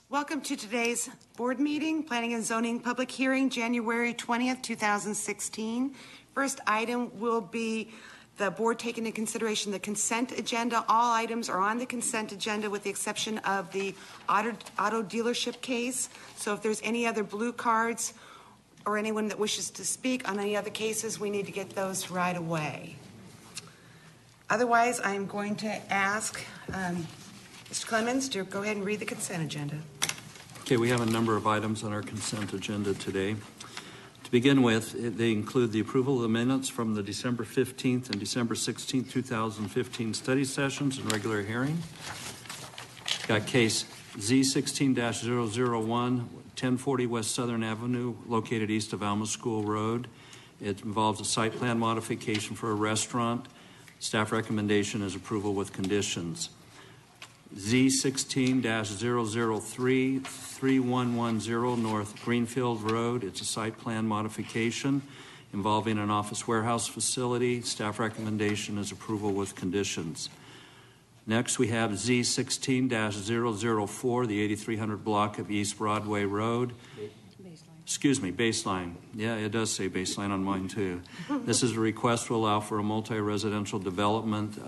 Welcome to today's board meeting, Planning and Zoning Public Hearing, January 20th, 2016. First item will be the board taking into consideration the consent agenda. All items are on the consent agenda with the exception of the auto dealership case. So if there's any other blue cards or anyone that wishes to speak on any other cases, we need to get those right away. Otherwise, I'm going to ask Mr. Clemens to go ahead and read the consent agenda. Okay, we have a number of items on our consent agenda today. To begin with, they include the approval of the minutes from the December 15th and December 16th, 2015 study sessions and regular hearing. Got case Z16-001, 1040 West Southern Avenue, located east of Alma School Road. It involves a site plan modification for a restaurant. Staff recommendation is approval with conditions. Z16-003, 3110 North Greenfield Road. It's a site plan modification involving an office warehouse facility. Staff recommendation is approval with conditions. Next, we have Z16-004, the 8300 block of East Broadway Road. Baseline. Yeah, it does say baseline on mine too. This is a request to allow for a multi-residential development.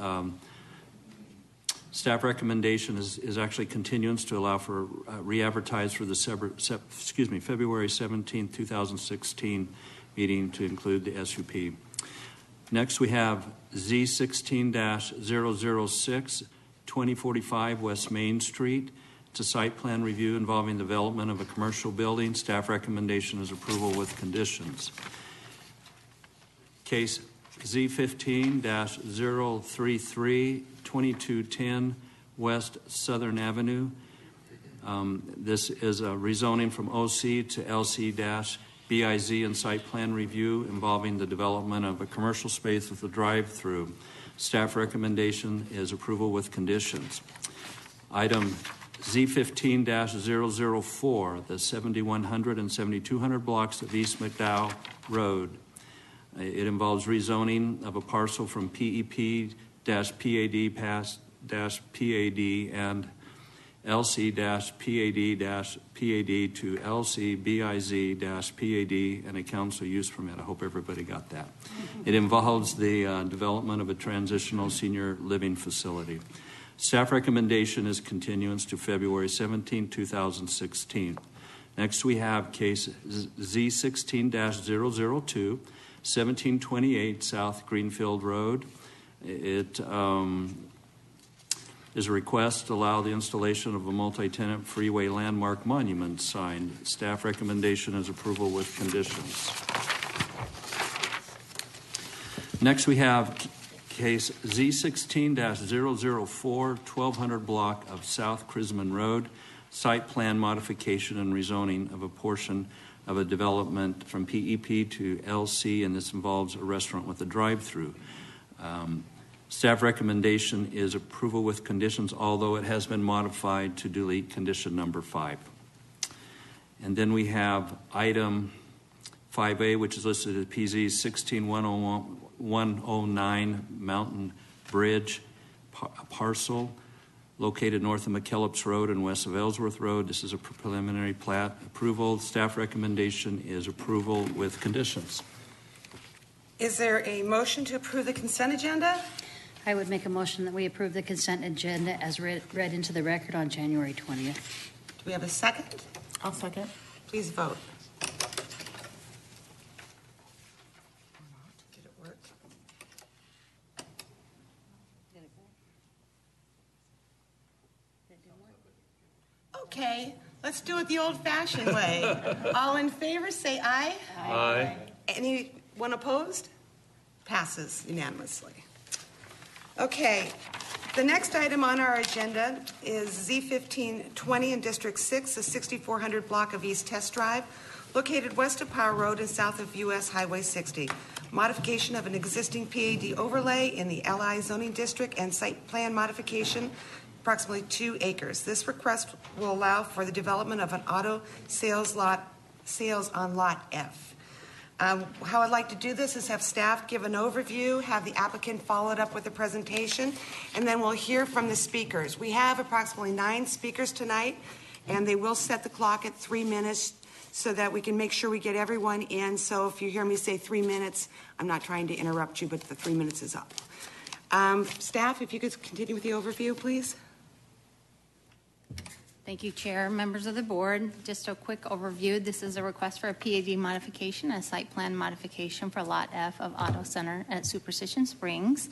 Staff recommendation is actually continuance to allow for re-advertise for the February 17, 2016 meeting to include the SUP. Next, we have Z16-006, 2045 West Main Street. It's a site plan review involving development of a commercial building. Staff recommendation is approval with conditions. Case Z15-033, 2210 West Southern Avenue. This is a rezoning from OC to LC-BIZ and site plan review involving the development of a commercial space with a drive-through. Staff recommendation is approval with conditions. Item Z15-004, the 7100 and 7200 blocks of East McDowell Road. It involves rezoning of a parcel from PEP-PAD-PAD and LC-PAD-PAD to LC-BIZ-PAD and a council use permit. I hope everybody got that. It involves the development of a transitional senior living facility. Staff recommendation is continuance to February 17, 2016. Next, we have case Z16-002, 1728 South Greenfield Road. It is a request to allow the installation of a multi-tenant freeway landmark monument sign. Staff recommendation is approval with conditions. Next, we have case Z16-004, 1200 block of South Crisman Road, site plan modification and rezoning of a portion of a development from PEP to LC, and this involves a restaurant with a drive-through. Staff recommendation is approval with conditions, although it has been modified to delete condition number 5. And then we have item 5A, which is listed as PZ 16109 Mountain Bridge parcel located north of McKellips Road and west of Ellsworth Road. This is a preliminary plat approval. Staff recommendation is approval with conditions. Is there a motion to approve the consent agenda? I would make a motion that we approve the consent agenda as read into the record on January 20th. Do we have a second? I'll second. Please vote. Did it work? Okay, let's do it the old-fashioned way. All in favor, say aye. Aye. Anyone opposed? Passes unanimously. Okay, the next item on our agenda is Z1520 in District 6, a 6400 block of East Test Drive, located west of Power Road and south of U.S. Highway 60. Modification of an existing PAD overlay in the LI zoning district and site plan modification, approximately 2 acres. This request will allow for the development of an auto sales on Lot F. How I'd like to do this is have staff give an overview, have the applicant follow it up with a presentation, and then we'll hear from the speakers. We have approximately 9 speakers tonight, and they will set the clock at 3 minutes so that we can make sure we get everyone in. So if you hear me say 3 minutes, I'm not trying to interrupt you, but the 3 minutes is up. Staff, if you could continue with the overview, please. Thank you, Chair. Members of the board, just a quick overview. This is a request for a PAD modification, a site plan modification for Lot F of Auto Center at Superstition Springs.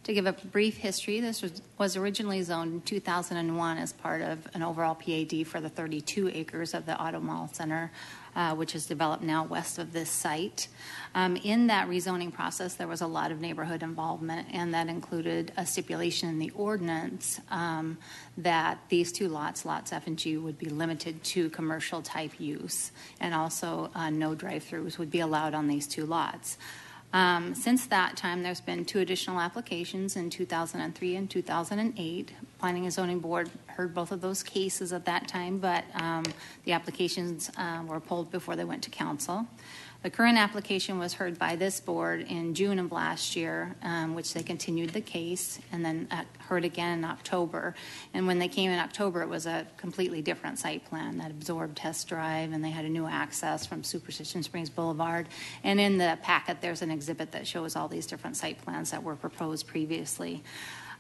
To give a brief history, this was originally zoned in 2001 as part of an overall PAD for the 32 acres of the Auto Mall Center, which is developed now west of this site. In that rezoning process, there was a lot of neighborhood involvement, and that included a stipulation in the ordinance that these two lots, lots F and G, would be limited to commercial type use, and also no drive-throughs would be allowed on these two lots. Since that time, there's been 2 additional applications in 2003 and 2008. Planning and Zoning Board heard both of those cases at that time, but the applications were pulled before they went to council. The current application was heard by this board in June of last year, which they continued the case, and then heard again in October. And when they came in October, it was a completely different site plan that absorbed Test Drive, and they had a new access from Superstition Springs Boulevard. And in the packet, there's an exhibit that shows all these different site plans that were proposed previously.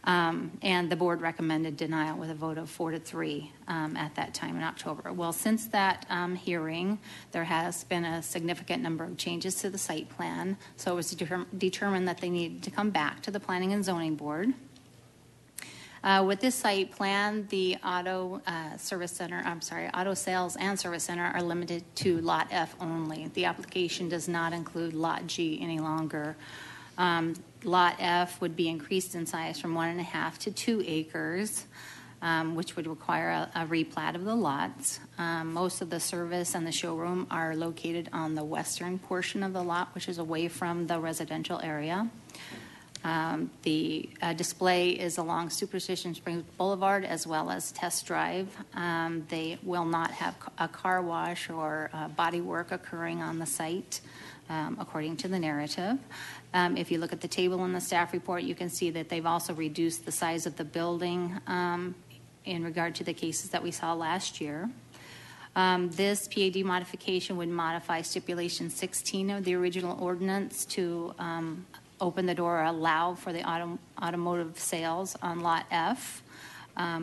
And the board recommended denial with a vote of 4-3 at that time in October. Well, since that hearing, there has been a significant number of changes to the site plan, so it was determined that they needed to come back to the Planning and Zoning Board. With this site plan, the auto sales and service center are limited to Lot F only. The application does not include Lot G any longer. Lot F would be increased in size from 1.5 to 2 acres, which would require a replat of the lots. Most of the service and the showroom are located on the western portion of the lot, which is away from the residential area. The display is along Superstition Springs Boulevard as well as Test Drive. They will not have a car wash or body work occurring on the site, according to the narrative. If you look at the table in the staff report, you can see that they've also reduced the size of the building in regard to the cases that we saw last year. This PAD modification would modify stipulation 16 of the original ordinance to open the door or allow for the automotive sales on Lot F.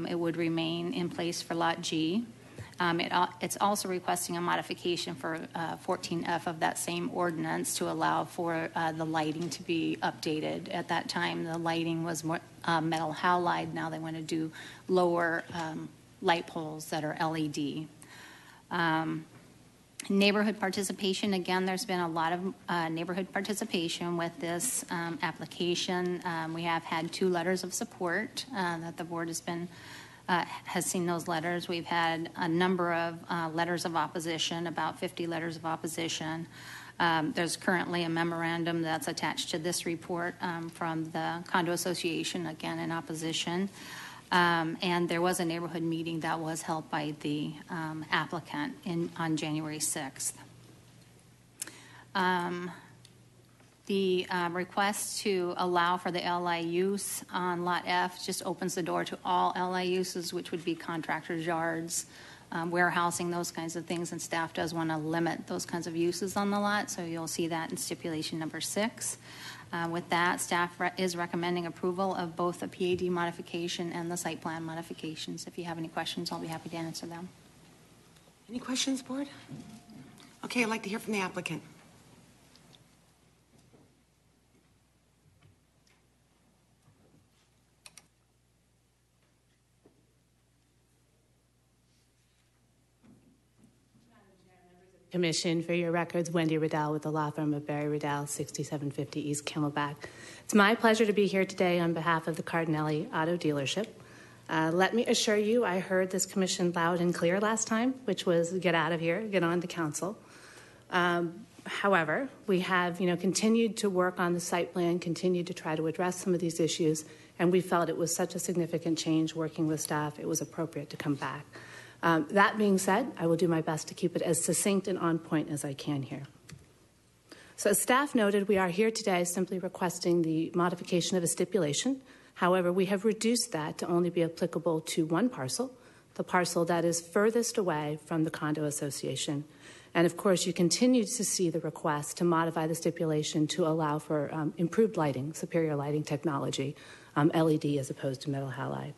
It would remain in place for Lot G. It's also requesting a modification for 14F of that same ordinance to allow for the lighting to be updated. At that time, the lighting was more metal halide. Now they want to do lower light poles that are LED. Neighborhood participation, again, there's been a lot of neighborhood participation with this application. We have had 2 letters of support that the board has seen those letters. We've had a number of letters of opposition, about 50 letters of opposition. There's currently a memorandum that's attached to this report from the Condo Association, again in opposition. And there was a neighborhood meeting that was held by the applicant on January 6th. The request to allow for the LI use on Lot F just opens the door to all LI uses, which would be contractors' yards, warehousing, those kinds of things, and staff does want to limit those kinds of uses on the lot, so you'll see that in stipulation number 6. With that, staff is recommending approval of both the PAD modification and the site plan modifications. If you have any questions, I'll be happy to answer them. Any questions, board? Okay, I'd like to hear from the applicant. Commission, for your records, Wendy Riddell with the law firm of Barry Riddell, 6750 East Camelback. It's my pleasure to be here today on behalf of the Cardinale Auto Dealership. Let me assure you, I heard this commission loud and clear last time, which was get out of here, get on to council. However, we have continued to work on the site plan, continued to try to address some of these issues, and we felt it was such a significant change working with staff, it was appropriate to come back. That being said, I will do my best to keep it as succinct and on point as I can here. So as staff noted, we are here today simply requesting the modification of a stipulation. However, we have reduced that to only be applicable to one parcel, the parcel that is furthest away from the condo association. And of course, you continue to see the request to modify the stipulation to allow for improved lighting, superior lighting technology, LED as opposed to metal halide.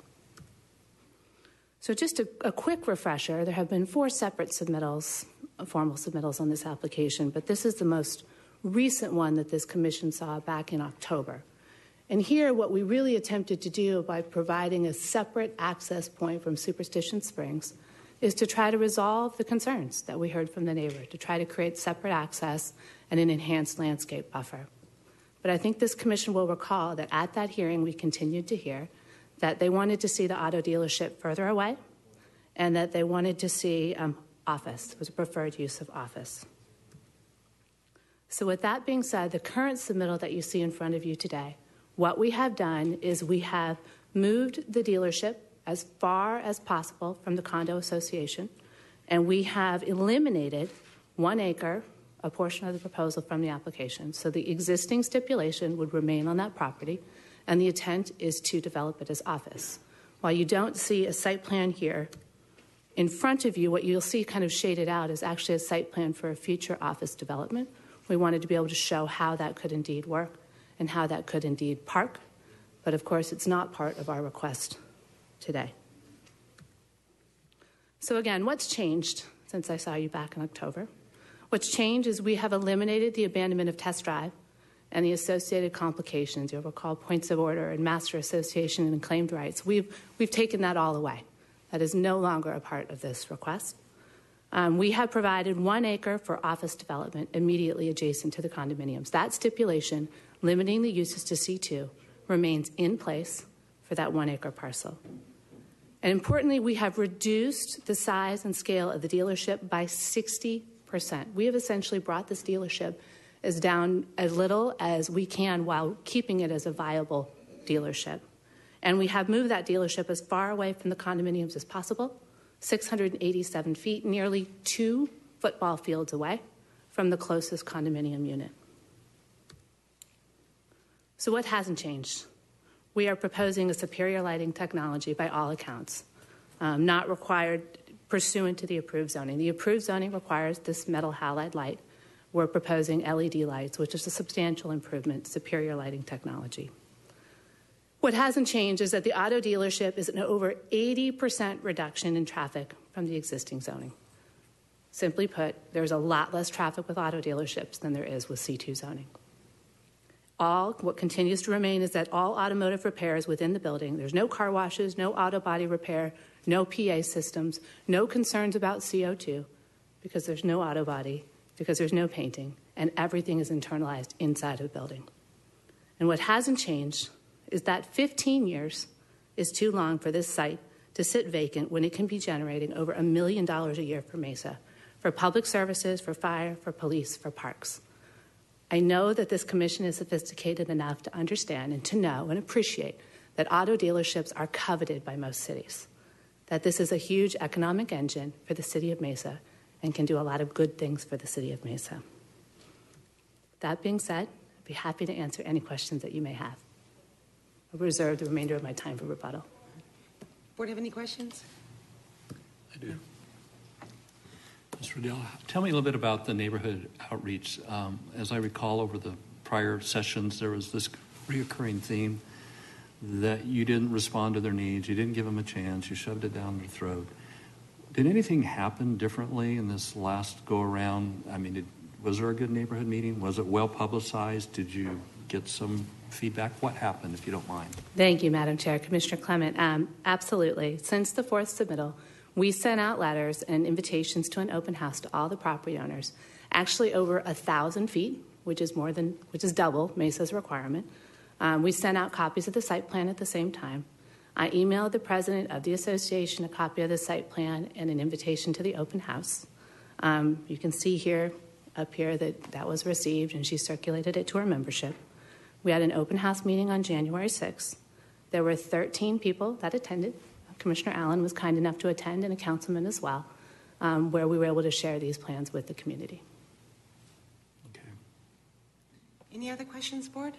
So just a quick refresher, there have been 4 separate submittals, formal submittals on this application, but this is the most recent one that this commission saw back in October. And here, what we really attempted to do by providing a separate access point from Superstition Springs is to try to resolve the concerns that we heard from the neighbor, to try to create separate access and an enhanced landscape buffer. But I think this commission will recall that at that hearing, we continued to hear that they wanted to see the auto dealership further away and that they wanted to see office. It was a preferred use of office. So with that being said, the current submittal that you see in front of you today, what we have done is we have moved the dealership as far as possible from the condo association, and we have eliminated 1 acre, a portion of the proposal from the application. So the existing stipulation would remain on that property, and the intent is to develop it as office. While you don't see a site plan here, in front of you, what you'll see kind of shaded out is actually a site plan for a future office development. We wanted to be able to show how that could indeed work and how that could indeed park. But of course, it's not part of our request today. So again, what's changed since I saw you back in October? What's changed is we have eliminated the abandonment of test drive and the associated complications. You'll recall points of order and master association and claimed rights. We've taken that all away. That is no longer a part of this request. We have provided 1 acre for office development immediately adjacent to the condominiums. That stipulation, limiting the uses to C2, remains in place for that 1 acre parcel. And importantly, we have reduced the size and scale of the dealership by 60%. We have essentially brought this dealership as down as little as we can while keeping it as a viable dealership. And we have moved that dealership as far away from the condominiums as possible, 687 feet, nearly 2 football fields away from the closest condominium unit. So what hasn't changed? We are proposing a superior lighting technology by all accounts, not required pursuant to the approved zoning. The approved zoning requires this metal halide light. We're proposing LED lights, which is a substantial improvement, superior lighting technology. What hasn't changed is that the auto dealership is an over 80% reduction in traffic from the existing zoning. Simply put, there's a lot less traffic with auto dealerships than there is with C2 zoning. What continues to remain is that all automotive repairs within the building, there's no car washes, no auto body repair, no PA systems, no concerns about CO2, because there's no auto body, because there's no painting, and everything is internalized inside of the building. And what hasn't changed is that 15 years is too long for this site to sit vacant when it can be generating over $1 million a year for Mesa, for public services, for fire, for police, for parks. I know that this commission is sophisticated enough to understand and to know and appreciate that auto dealerships are coveted by most cities, that this is a huge economic engine for the city of Mesa and can do a lot of good things for the city of Mesa. That being said, I'd be happy to answer any questions that you may have. I'll reserve the remainder of my time for rebuttal. Board have any questions? I do. Ms. Riddell, tell me a little bit about the neighborhood outreach. As I recall, over the prior sessions, there was this reoccurring theme that you didn't respond to their needs, you didn't give them a chance, you shoved it down their throat. Did anything happen differently in this last go-around? I mean, was there a good neighborhood meeting? Was it well publicized? Did you get some feedback? What happened, if you don't mind? Thank you, Madam Chair. Commissioner Clement, absolutely. Since the 4th submittal, we sent out letters and invitations to an open house to all the property owners, actually over 1,000 feet, which is double Mesa's requirement. We sent out copies of the site plan at the same time. I emailed the president of the association a copy of the site plan and an invitation to the open house. You can see up here that was received, and she circulated it to her membership. We had an open house meeting on January 6th. There were 13 people that attended. Commissioner Allen was kind enough to attend, and a councilman as well, where we were able to share these plans with the community. Okay. Any other questions, board?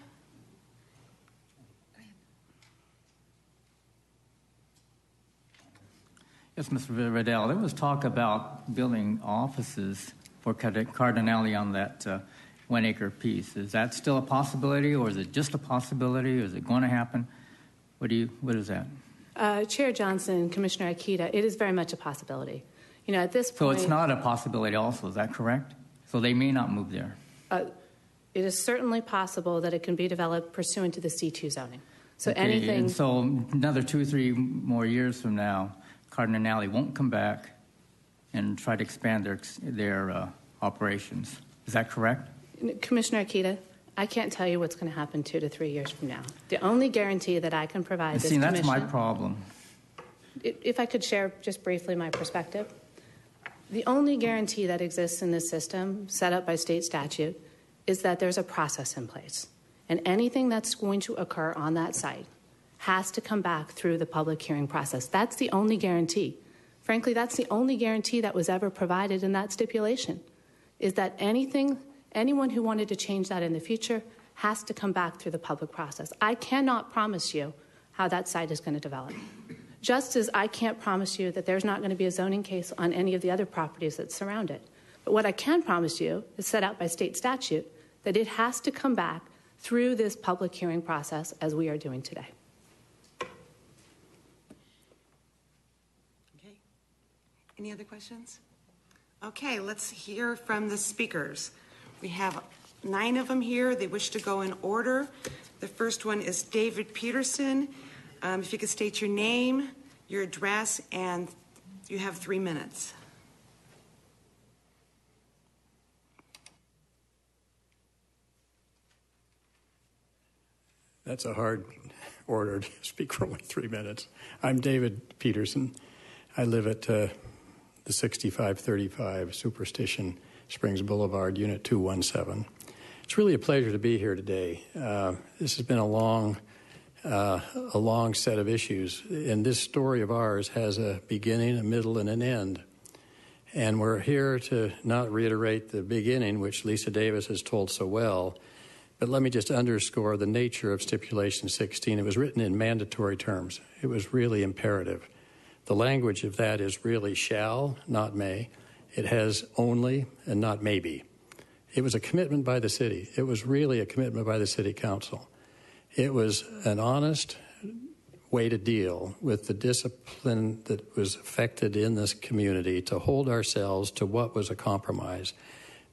Yes, Mr. Riddell, there was talk about building offices for Cadet Cardinale on that 1 acre piece. Is that still a possibility, or is it just a possibility, or is it going to happen? What is that? Chair Johnson, Commissioner Akita, it is very much a possibility. You know, at this So point... it's not a possibility also, is that correct? So they may not move there. It is certainly possible that it can be developed pursuant to the C2 zoning. So Okay, anything... and so another 2 or 3 more years from now, Cardinale won't come back and try to expand their operations. Is that correct? Commissioner Akita, I can't tell you what's going to happen 2 to 3 years from now. The only guarantee that I can provide this commission... that's my problem. If I could share just briefly my perspective. The only guarantee that exists in this system set up by state statute is that there's a process in place. And anything that's going to occur on that site has to come back through the public hearing process. That's the only guarantee. Frankly, that's the only guarantee that was ever provided in that stipulation, is that anyone who wanted to change that in the future has to come back through the public process. I cannot promise you how that site is going to develop. Just as I can't promise you that there's not going to be a zoning case on any of the other properties that surround it. But what I can promise you is set out by state statute that it has to come back through this public hearing process as we are doing today. Okay. Any other questions? Okay, let's hear from the speakers. We have 9 of them here. They wish to go in order. The first one is David Peterson. If you could state your name, your address, and you have 3 minutes. That's a hard order to speak for only 3 minutes. I'm David Peterson. I live at the 6535 Superstition Springs Boulevard, Unit 217. It's really a pleasure to be here today. This has been a long set of issues, and this story of ours has a beginning, a middle, and an end. And we're here to not reiterate the beginning, which Lisa Davis has told so well, but let me just underscore the nature of Stipulation 16. It was written in mandatory terms. It was really imperative. The language of that is really shall, not may. It has only and not maybe. It was a commitment by the city. It was really a commitment by the city council. It was an honest way to deal with the discipline that was affected in this community to hold ourselves to what was a compromise.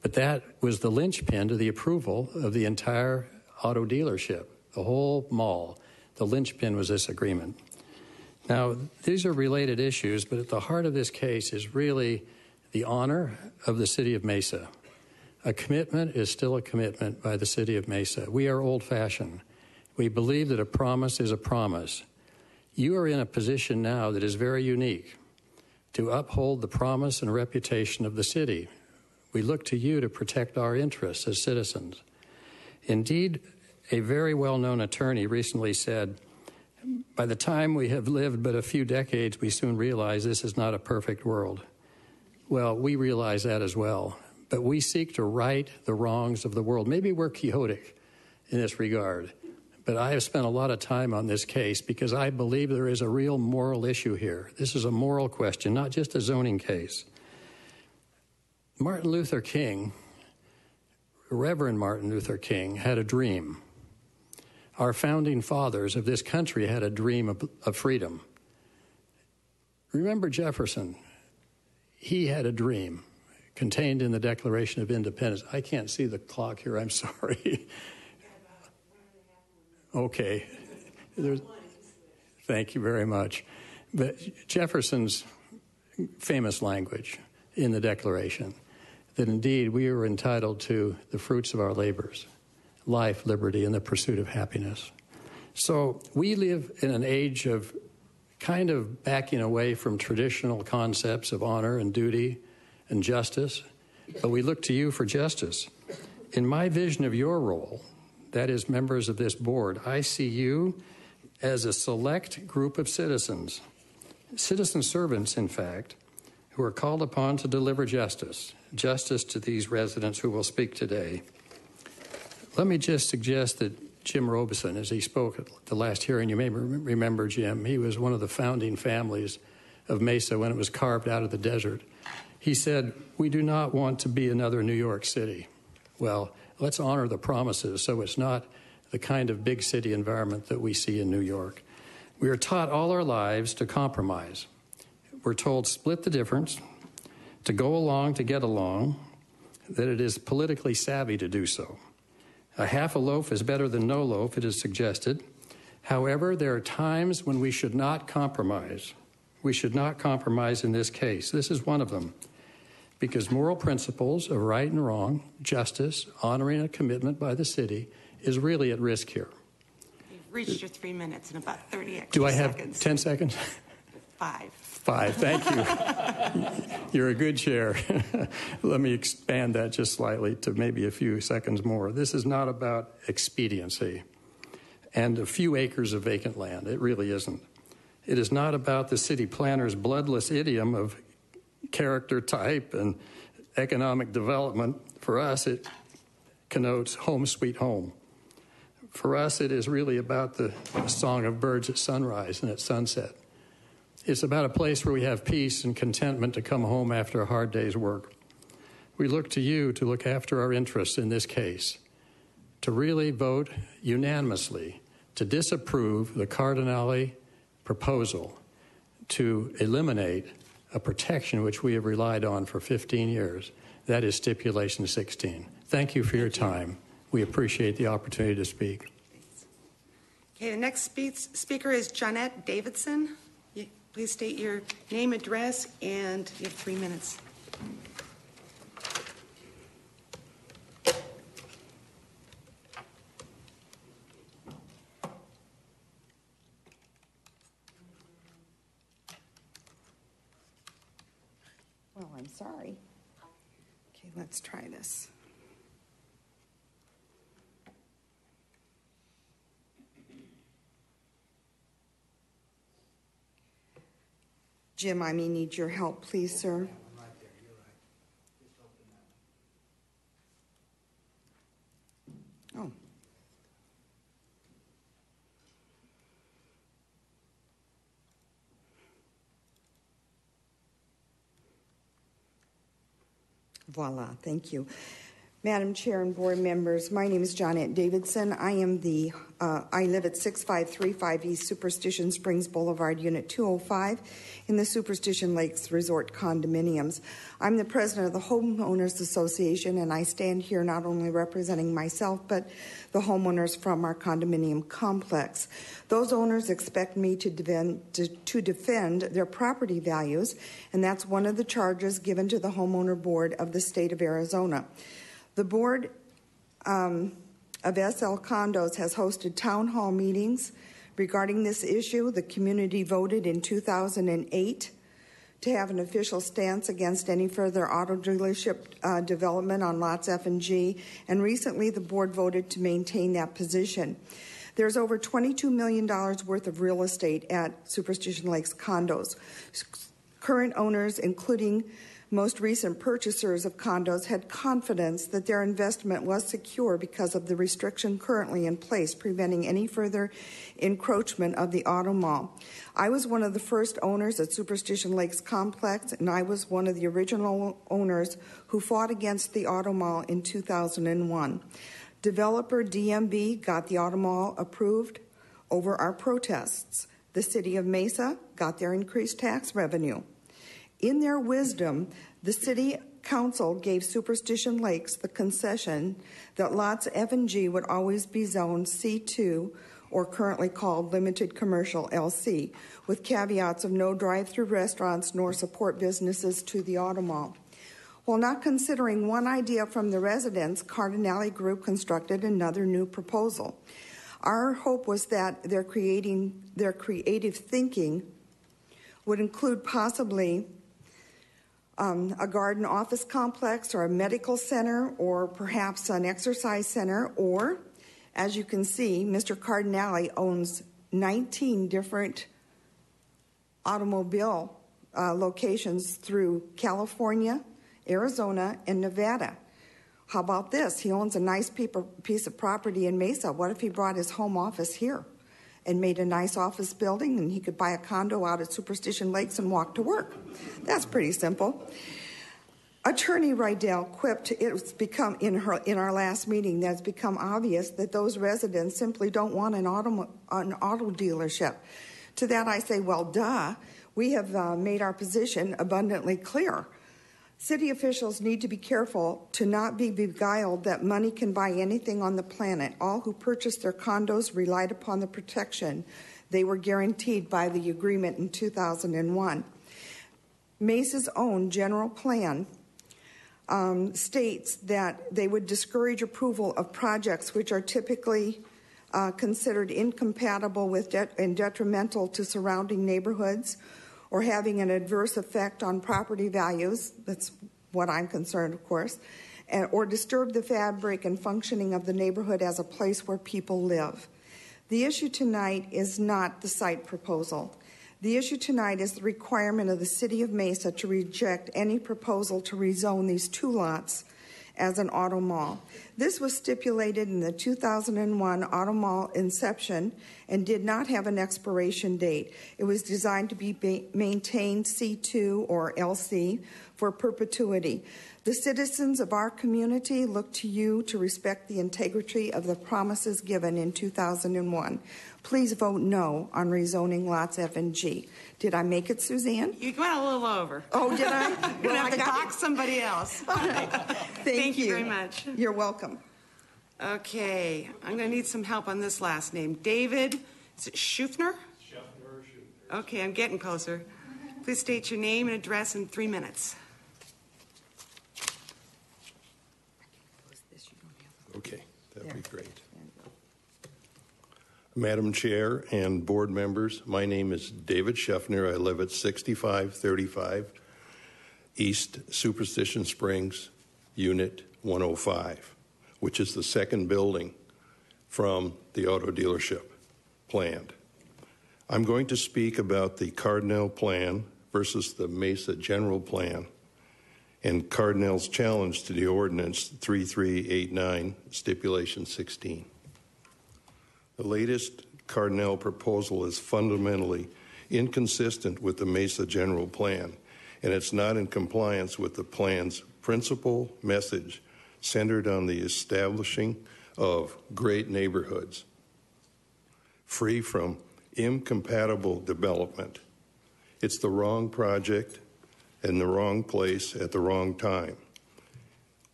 But that was the linchpin to the approval of the entire auto dealership, the whole mall. The linchpin was this agreement. Now, these are related issues, but at the heart of this case is really the honor of the city of Mesa. A commitment is still a commitment by the city of Mesa. We are old-fashioned. We believe that a promise is a promise. You are in a position now that is very unique to uphold the promise and reputation of the city. We look to you to protect our interests as citizens. Indeed, a very well-known attorney recently said, by the time we have lived but a few decades, we soon realize this is not a perfect world. Well, we realize that as well, but we seek to right the wrongs of the world. Maybe we're chaotic in this regard, but I have spent a lot of time on this case because I believe there is a real moral issue here. This is a moral question, not just a zoning case. Martin Luther King, Reverend Martin Luther King, had a dream. Our founding fathers of this country had a dream of freedom. Remember Jefferson. He had a dream contained in the Declaration of Independence. I can't see the clock here, I'm sorry. Okay. Thank you very much. But Jefferson's famous language in the Declaration, that indeed we are entitled to the fruits of our labors, life, liberty, and the pursuit of happiness. So we live in an age of kind of backing away from traditional concepts of honor and duty and justice, but we look to you for justice. In my vision of your role, that is members of this board, I see you as a select group of citizens, citizen servants, in fact, who are called upon to deliver justice to these residents who will speak today. Let me just suggest that Jim Robeson, as he spoke at the last hearing, you may remember Jim, he was one of the founding families of Mesa when it was carved out of the desert. He said, "We do not want to be another New York City." Well, let's honor the promises so it's not the kind of big city environment that we see in New York. We are taught all our lives to compromise. We're told split the difference, to go along to get along, that it is politically savvy to do so. A half a loaf is better than no loaf, it is suggested. However, there are times when we should not compromise. We should not compromise in this case. This is one of them. Because moral principles of right and wrong, justice, honoring a commitment by the city is really at risk here. You've reached your 3 minutes in about 30 extra seconds. Do I have 10 seconds? 5. 5, thank you. You're a good chair. Let me expand that just slightly to maybe a few seconds more. This is not about expediency and a few acres of vacant land. It really isn't. It is not about the city planner's bloodless idiom of character type and economic development. For us, it connotes home sweet home. For us, it is really about the song of birds at sunrise and at sunset. It's about a place where we have peace and contentment to come home after a hard day's work. We look to you to look after our interests in this case, to really vote unanimously to disapprove the Cardinale proposal to eliminate a protection which we have relied on for 15 years. That is stipulation 16. Thank you for your time. We appreciate the opportunity to speak. Okay, the next speaker is Donna Davidson. Please state your name, address, and you have 3 minutes. Well, I'm sorry. Okay, let's try this. Jim, I may need your help, please, sir. I'm right there. You're right. Just open that. Oh. Voila, thank you. Madam Chair and board members, my name is Donna Davidson. I live at 6535 East Superstition Springs Boulevard, Unit 205, in the Superstition Lakes Resort Condominiums. I'm the president of the Homeowners Association, and I stand here not only representing myself, but the homeowners from our condominium complex. Those owners expect me to defend their property values, and that's one of the charges given to the Homeowner Board of the state of Arizona. The board of SL Condos has hosted town hall meetings regarding this issue. The community voted in 2008 to have an official stance against any further auto dealership development on lots F and G, and recently the board voted to maintain that position. There's over $22 million worth of real estate at Superstition Lakes condos. Current owners, including most recent purchasers of condos, had confidence that their investment was secure because of the restriction currently in place preventing any further encroachment of the auto mall. I was one of the first owners at Superstition Lakes Complex, and I was one of the original owners who fought against the auto mall in 2001. Developer DMB got the auto mall approved over our protests. The city of Mesa got their increased tax revenue. In their wisdom, the city council gave Superstition Lakes the concession that lots F and G would always be zoned C2, or currently called Limited Commercial LC, with caveats of no drive-through restaurants nor support businesses to the auto mall. While not considering one idea from the residents, Cardinale Group constructed another new proposal. Our hope was that their creative thinking would include possibly a garden office complex or a medical center or perhaps an exercise center, or, as you can see, Mr. Cardinale owns 19 different automobile locations through California, Arizona, and Nevada. How about this? He owns a nice piece of property in Mesa. What if he brought his home office here? and made a nice office building, and he could buy a condo out at Superstition Lakes and walk to work. That's pretty simple. Attorney Rydell quipped, it's become in our last meeting that it's become obvious that those residents simply don't want an auto dealership. To that I say, well, duh. We have made our position abundantly clear. City officials need to be careful to not be beguiled that money can buy anything on the planet. All who purchased their condos relied upon the protection they were guaranteed by the agreement in 2001. Mesa's own general plan states that they would discourage approval of projects which are typically considered incompatible with and detrimental to surrounding neighborhoods, or having an adverse effect on property values. That's what I'm concerned, of course, or disturb the fabric and functioning of the neighborhood as a place where people live. The issue tonight is not the site proposal. The issue tonight is the requirement of the City of Mesa to reject any proposal to rezone these 2 lots as an auto mall. This was stipulated in the 2001 auto mall inception and did not have an expiration date. It was designed to be maintained C2 or LC for perpetuity. The citizens of our community look to you to respect the integrity of the promises given in 2001. Please vote no on rezoning lots F and G. Did I make it, Suzanne? You went a little over. Oh, did I? You're going to have to talk somebody else. Thank you very much. You're welcome. Okay, I'm going to need some help on this last name. David, is it Scheffner? Scheffler. Okay, I'm getting closer. Please state your name and address in 3 minutes. Okay, that'd be great. Madam Chair and board members, my name is David Scheffner. I live at 6535 East Superstition Springs, Unit 105, which is the second building from the auto dealership planned. I'm going to speak about the Cardinale plan versus the Mesa General Plan and Cardinale's challenge to the Ordinance 3389, Stipulation 16. The latest Cardinale proposal is fundamentally inconsistent with the Mesa General Plan, and it's not in compliance with the plan's principal message centered on the establishing of great neighborhoods, free from incompatible development. It's the wrong project in the wrong place at the wrong time.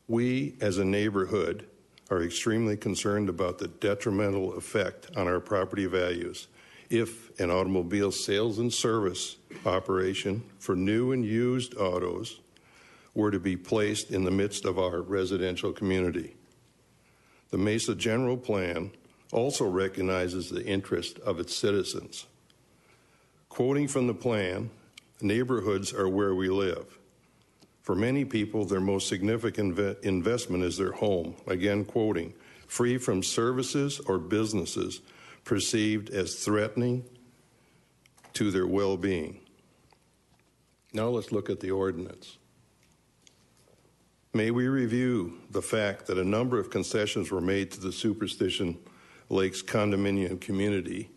We, as a neighborhood, are extremely concerned about the detrimental effect on our property values if an automobile sales and service operation for new and used autos were to be placed in the midst of our residential community. The Mesa General Plan also recognizes the interest of its citizens. Quoting from the plan, neighborhoods are where we live. For many people, their most significant investment is their home. Again, quoting, free from services or businesses perceived as threatening to their well-being. Now let's look at the ordinance. May we review the fact that a number of concessions were made to the Superstition Lakes condominium community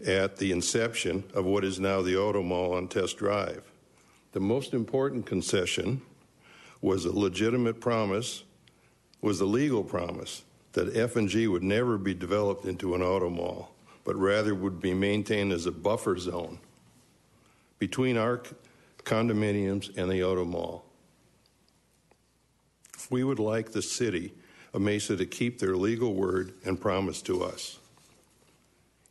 at the inception of what is now the Auto Mall on Test Drive. The most important concession was a legitimate promise, was the legal promise that F&G would never be developed into an auto mall, but rather would be maintained as a buffer zone between our condominiums and the auto mall. We would like the city of Mesa to keep their legal word and promise to us.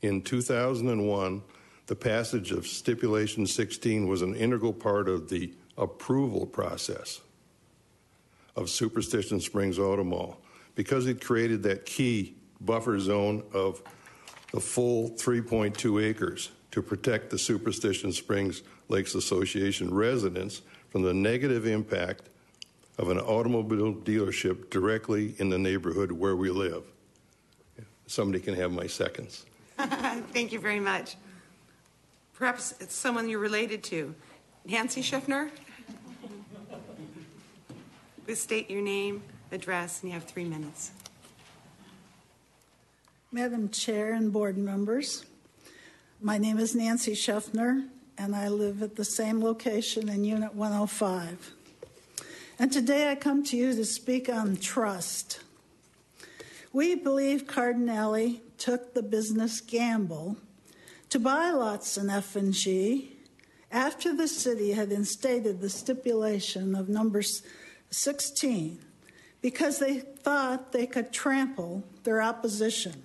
In 2001, the passage of Stipulation 16 was an integral part of the approval process of Superstition Springs Auto Mall because it created that key buffer zone of the full 3.2 acres to protect the Superstition Springs Lakes Association residents from the negative impact of an automobile dealership directly in the neighborhood where we live. Somebody can have my seconds. Thank you very much. Perhaps it's someone you're related to. Nancy Scheffner? Please state your name, address, and you have 3 minutes. Madam Chair and board members, My name is Nancy Scheffler, and I live at the same location in Unit 105. And today I come to you to speak on trust. We believe Cardinale took the business gamble to buy lots in F&G after the city had instated the stipulation of number 16 because they thought they could trample their opposition.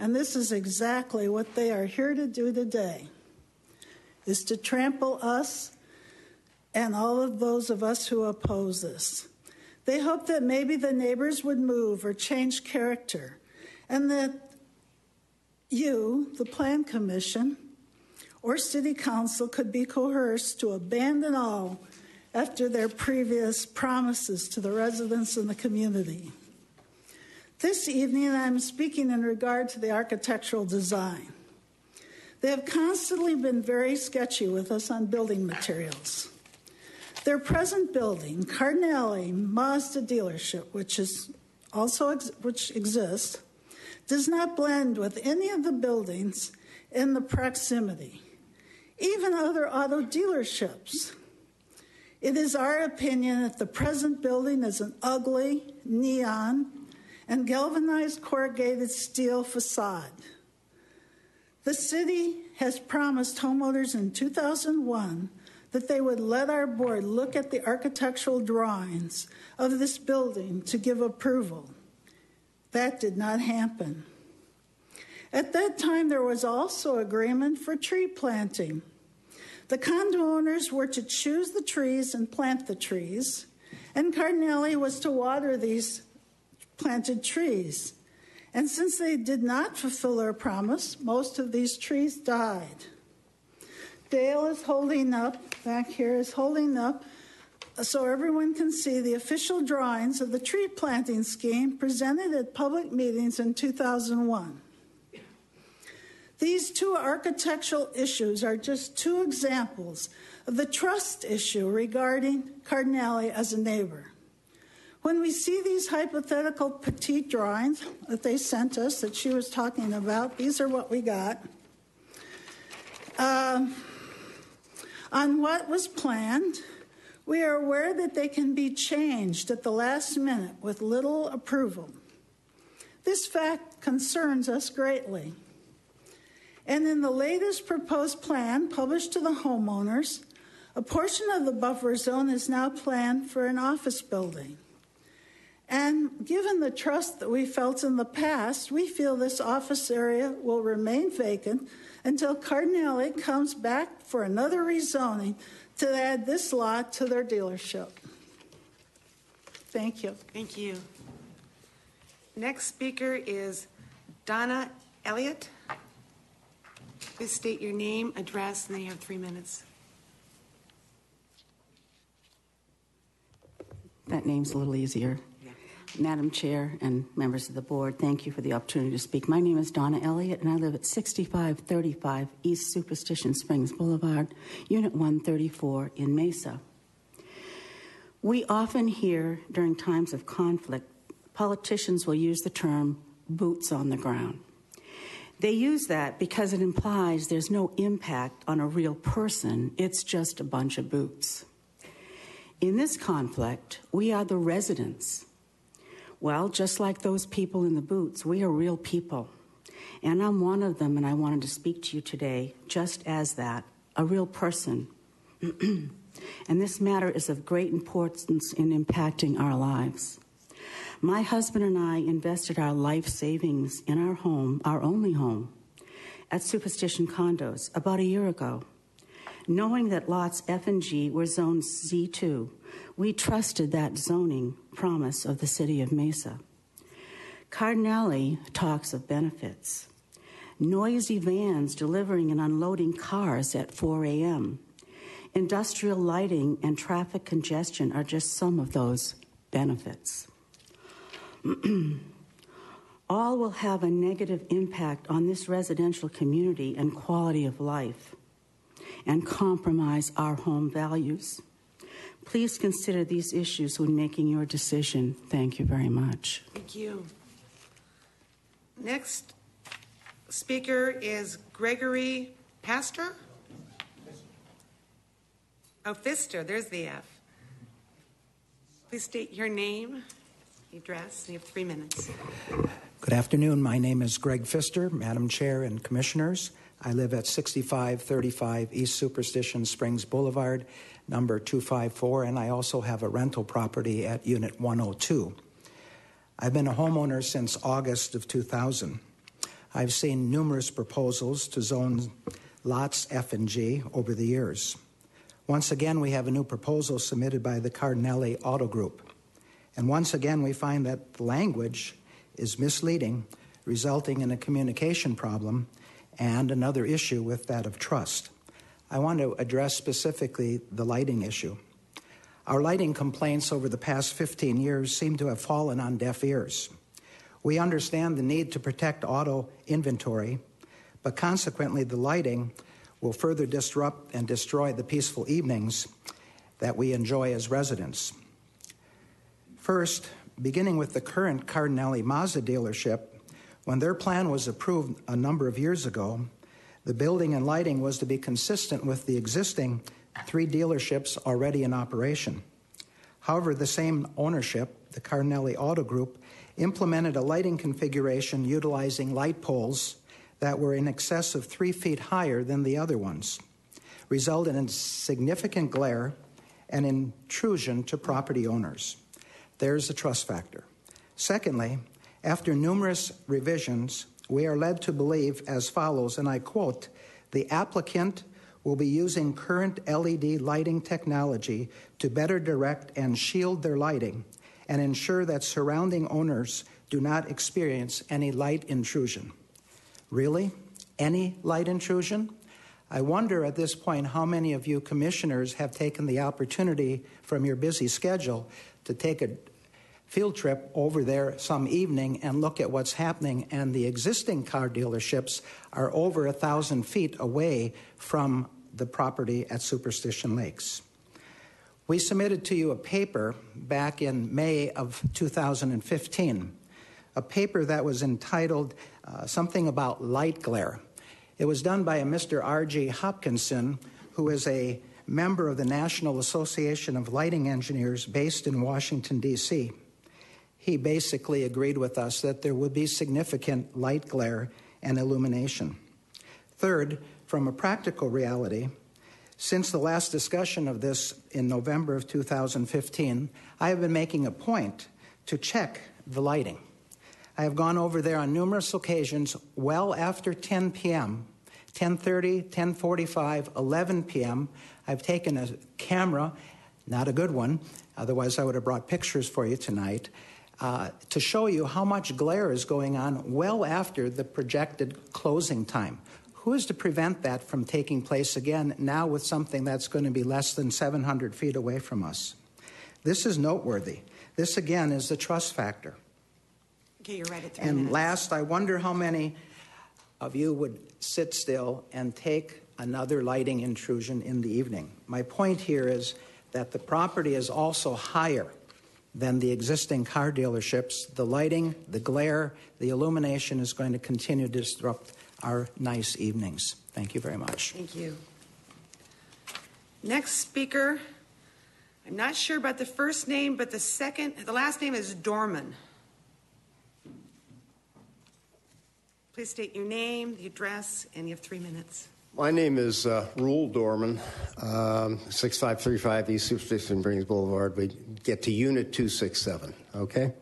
And this is exactly what they are here to do today, is to trample us and all of those of us who oppose this. They hope that maybe the neighbors would move or change character, and that you, the Plan Commission, or City Council could be coerced to abandon all after their previous promises to the residents in the community. This evening, I'm speaking in regard to the architectural design. They have constantly been very sketchy with us on building materials. Their present building, Cardinale Mazda dealership, which exists, does not blend with any of the buildings in the proximity, even other auto dealerships. It is our opinion that the present building is an ugly, neon, and galvanized corrugated steel facade. The city has promised homeowners in 2001 that they would let our board look at the architectural drawings of this building to give approval. That did not happen. At that time, there was also agreement for tree planting. The condo owners were to choose the trees and plant the trees, and Cardinale was to water these planted trees. And since they did not fulfill their promise, most of these trees died. Dale is holding up, back here is holding up, so everyone can see the official drawings of the tree planting scheme presented at public meetings in 2001. These two architectural issues are just two examples of the trust issue regarding Cardinale as a neighbor. When we see these hypothetical petite drawings that they sent us that she was talking about, these are what we got. On what was planned, we are aware that they can be changed at the last minute with little approval. This fact concerns us greatly. And in the latest proposed plan published to the homeowners, a portion of the buffer zone is now planned for an office building. And given the trust that we felt in the past, we feel this office area will remain vacant until Cardinale comes back for another rezoning to add this lot to their dealership. Thank you. Thank you. Next speaker is Donna Elliott. Please state your name, address, and then you have 3 minutes. That name's a little easier. Madam Chair and members of the board, thank you for the opportunity to speak. My name is Donna Elliott, and I live at 6535 East Superstition Springs Boulevard, Unit 134 in Mesa. We often hear during times of conflict, politicians will use the term boots on the ground. They use that because it implies there's no impact on a real person, it's just a bunch of boots. In this conflict, we are the residents. Well, just like those people in the boots, we are real people. And I'm one of them, and I wanted to speak to you today just as that, a real person. And this matter is of great importance in impacting our lives. My husband and I invested our life savings in our home, our only home, at Superstition Condos about a year ago. Knowing that lots F and G were zoned Z2, we trusted that zoning promise of the city of Mesa. Cardinale talks of benefits. Noisy vans delivering and unloading cars at 4 a.m. Industrial lighting and traffic congestion are just some of those benefits. All will have a negative impact on this residential community and quality of life, and compromise our home values. Please consider these issues when making your decision. Thank you very much. Thank you. Next speaker is Gregory Pastor? Oh, Pfister, there's the F. Please state your name, address, and you have 3 minutes. Good afternoon. My name is Greg Pfister, Madam Chair and Commissioners. I live at 6535 East Superstition Springs Boulevard, number 254, and I also have a rental property at Unit 102. I've been a homeowner since August of 2000. I've seen numerous proposals to zone lots F and G over the years. Once again, we have a new proposal submitted by the Cardinale Auto Group. And once again, we find that the language is misleading, resulting in a communication problem and another issue with that of trust. I want to address specifically the lighting issue. Our lighting complaints over the past 15 years seem to have fallen on deaf ears. We understand the need to protect auto inventory, but consequently the lighting will further disrupt and destroy the peaceful evenings that we enjoy as residents. First, beginning with the current Cardinale Mazda dealership, when their plan was approved a number of years ago, the building and lighting was to be consistent with the existing 3 dealerships already in operation. However, the same ownership, the Cardinale Auto Group, implemented a lighting configuration utilizing light poles that were in excess of 3 feet higher than the other ones, resulting in significant glare and intrusion to property owners. There's the trust factor. Secondly, after numerous revisions, we are led to believe as follows, and I quote, "The applicant will be using current LED lighting technology to better direct and shield their lighting and ensure that surrounding owners do not experience any light intrusion." Really? Any light intrusion? I wonder at this point how many of you commissioners have taken the opportunity from your busy schedule to take a field trip over there some evening and look at what's happening, and the existing car dealerships are over 1,000 feet away from the property at Superstition Lakes. We submitted to you a paper back in May of 2015, a paper that was entitled something about light glare. It was done by a Mr. R.G. Hopkinson, who is a member of the National Association of Lighting Engineers based in Washington, D.C. He basically agreed with us that there would be significant light glare and illumination. Third, from a practical reality, since the last discussion of this in November of 2015, I have been making a point to check the lighting. I have gone over there on numerous occasions well after 10 p.m., 10:30, 10:45, 11 p.m. I've taken a camera, not a good one, otherwise I would have brought pictures for you tonight, to show you how much glare is going on well after the projected closing time. Who is to prevent that from taking place again now with something that's going to be less than 700 feet away from us? This is noteworthy. This, again, is the trust factor. Okay, you're right at 3 And minutes. last, I wonder how many of you would sit still and take another lighting intrusion in the evening. My point here is that the property is also higher than the existing car dealerships. The lighting, the glare, the illumination is going to continue to disrupt our nice evenings. Thank you very much. Thank you. Next speaker, I'm not sure about the first name, but the last name is Doorman. Please state your name, the address, and you have 3 minutes. My name is Rule Doorman, 6535 East Superstition Springs Boulevard. We get to Unit 267, okay?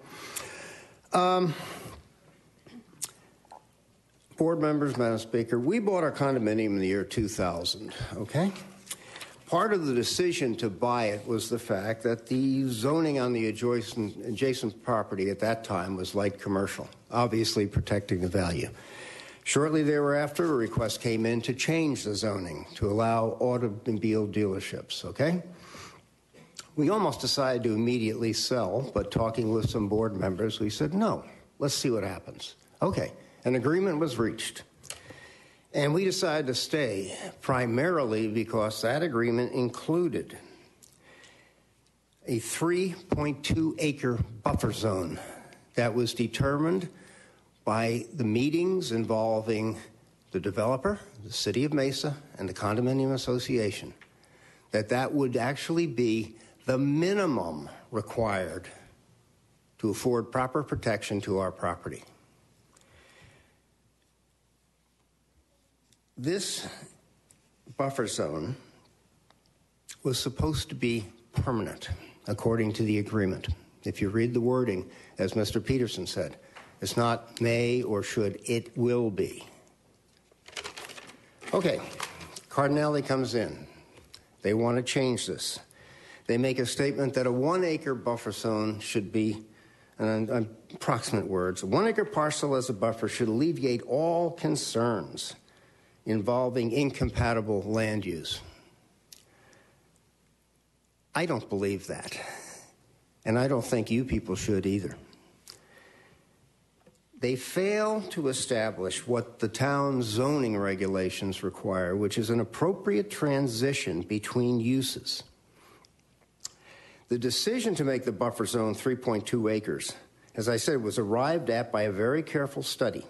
Board members, Madam Speaker, we bought our condominium in the year 2000, okay? Part of the decision to buy it was the fact that the zoning on the adjacent property at that time was light commercial, obviously protecting the value. Shortly thereafter, a request came in to change the zoning to allow automobile dealerships, okay? We almost decided to immediately sell, but talking with some board members, we said, no, let's see what happens. Okay, an agreement was reached. And we decided to stay primarily because that agreement included a 3.2 acre buffer zone that was determined by the meetings involving the developer, the City of Mesa, and the Condominium Association, that would actually be the minimum required to afford proper protection to our property. This buffer zone was supposed to be permanent, according to the agreement. If you read the wording, as Mr. Peterson said, it's not may or should, it will be. Okay, Cardinale comes in. They want to change this. They make a statement that a 1 acre buffer zone should be, and approximate words, a 1 acre parcel as a buffer should alleviate all concerns involving incompatible land use. I don't believe that, and I don't think you people should either. They fail to establish what the town's zoning regulations require, which is an appropriate transition between uses. The decision to make the buffer zone 3.2 acres, as I said, was arrived at by a very careful study.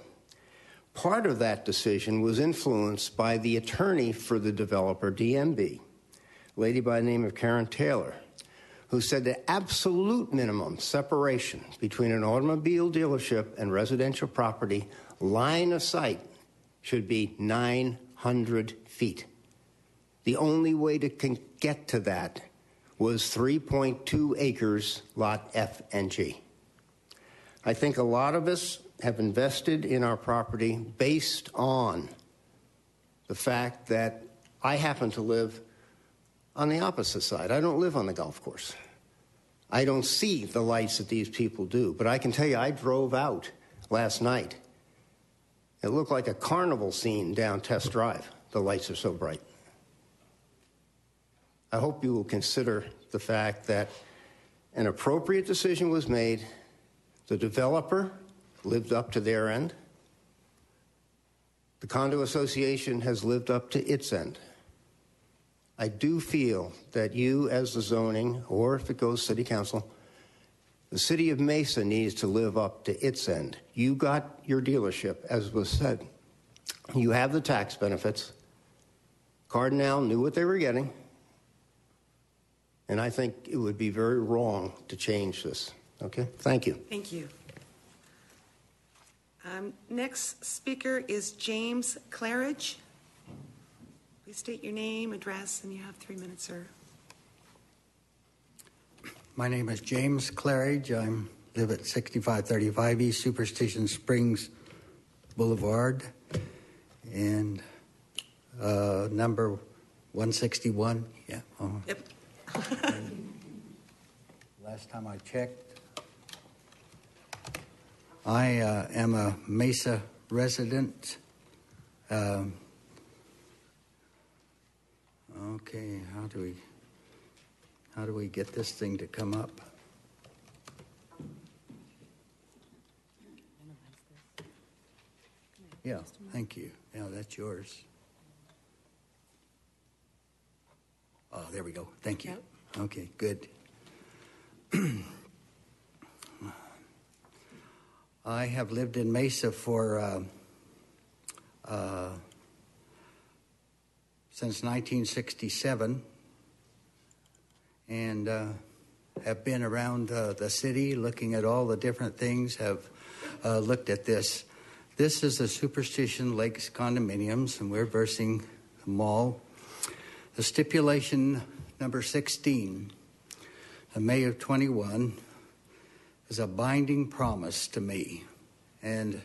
Part of that decision was influenced by the attorney for the developer, DMB, a lady by the name of Karen Taylor, who said the absolute minimum separation between an automobile dealership and residential property, line of sight, should be 900 feet. The only way to get to that was 3.2 acres, lot F and G. I think a lot of us have invested in our property based on the fact that I happen to live on the opposite side. I don't live on the golf course. I don't see the lights that these people do, but I can tell you I drove out last night. It looked like a carnival scene down Test Drive. The lights are so bright. I hope you will consider the fact that an appropriate decision was made. The developer lived up to their end. The condo association has lived up to its end. I do feel that you, as the zoning, or if it goes city council, the city of Mesa needs to live up to its end. You got your dealership, as was said. You have the tax benefits. Cardinale knew what they were getting. And I think it would be very wrong to change this. Okay? Thank you. Thank you. Next speaker is James Claridge. Please state your name, address, and you have 3 minutes, sir. My name is James Claridge. I live at 6535 East Superstition Springs Boulevard, and number 161. Yeah. Yep. Last time I checked, I am a Mesa resident. Okay, how do we get this thing to come up? Yeah, thank you. Yeah, that's yours. Oh, there we go. Thank you. Okay, good. I have lived in Mesa for since 1967, and have been around the city looking at all the different things, have looked at this. This is the Superstition Lakes condominiums, and we're versing them all. The stipulation number 16, of May of 21, is a binding promise to me. And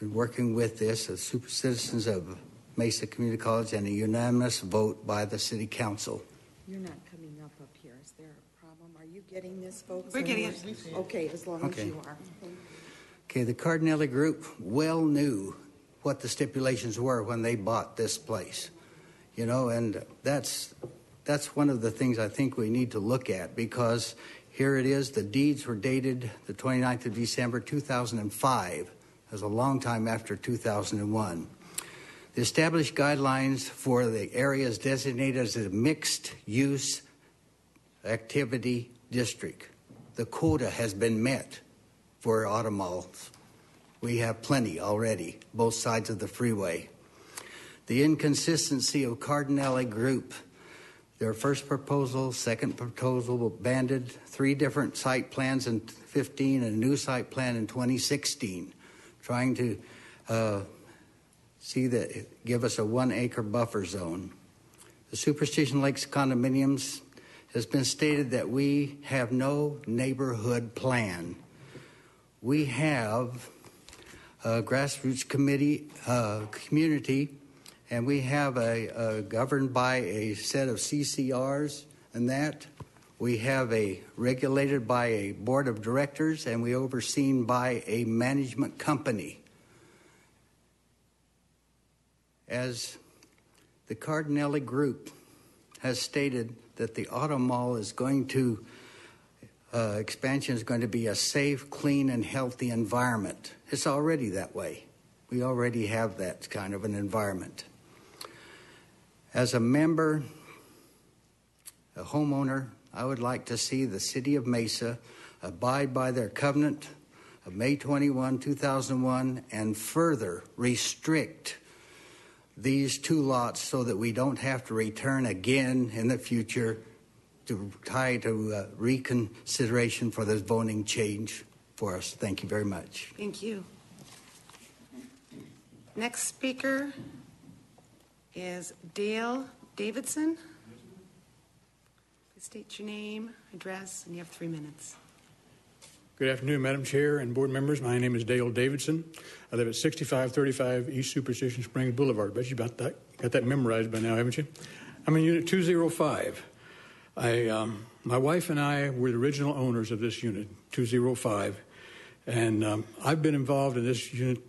in working with this, the super citizens of Mesa Community College, and a unanimous vote by the City Council. You're not coming up here. Is there a problem? Are you getting this, folks? We're getting it. Okay, as long as you are. Okay, the Cardinale Group well knew what the stipulations were when they bought this place. You know, and that's one of the things I think we need to look at, because here it is, the deeds were dated the 29th of December 2005. That was a long time after 2001. The established guidelines for the areas designated as a mixed-use activity district. The quota has been met for auto malls. We have plenty already, both sides of the freeway. The inconsistency of Cardinale Group. Their first proposal, second proposal banded, 3 different site plans in 2015 and a new site plan in 2016, trying to give us a 1-acre buffer zone. The Superstition Lakes condominiums has been stated that we have no neighborhood plan. We have a grassroots community, and we have a governed by a set of CCRs and that. We have a regulated by a board of directors, and we overseen by a management company. As the Cardinale Group has stated that the auto mall is going to, expansion is going to be a safe, clean, and healthy environment. It's already that way. We already have that kind of an environment. As a member, a homeowner, I would like to see the City of Mesa abide by their covenant of May 21, 2001, and further restrict these 2 lots so that we don't have to return again in the future to tie to reconsideration for this zoning change for us. Thank you very much. Thank you. Next speaker is Dale Davidson. Please state your name, address, and you have 3 minutes. Good afternoon, Madam Chair and board members. My name is Dale Davidson. I live at 6535 East Superstition Springs Boulevard. Bet you about that. Got that memorized by now, haven't you? I'm in Unit 205. My wife and I were the original owners of this unit, 205. And I've been involved in this unit,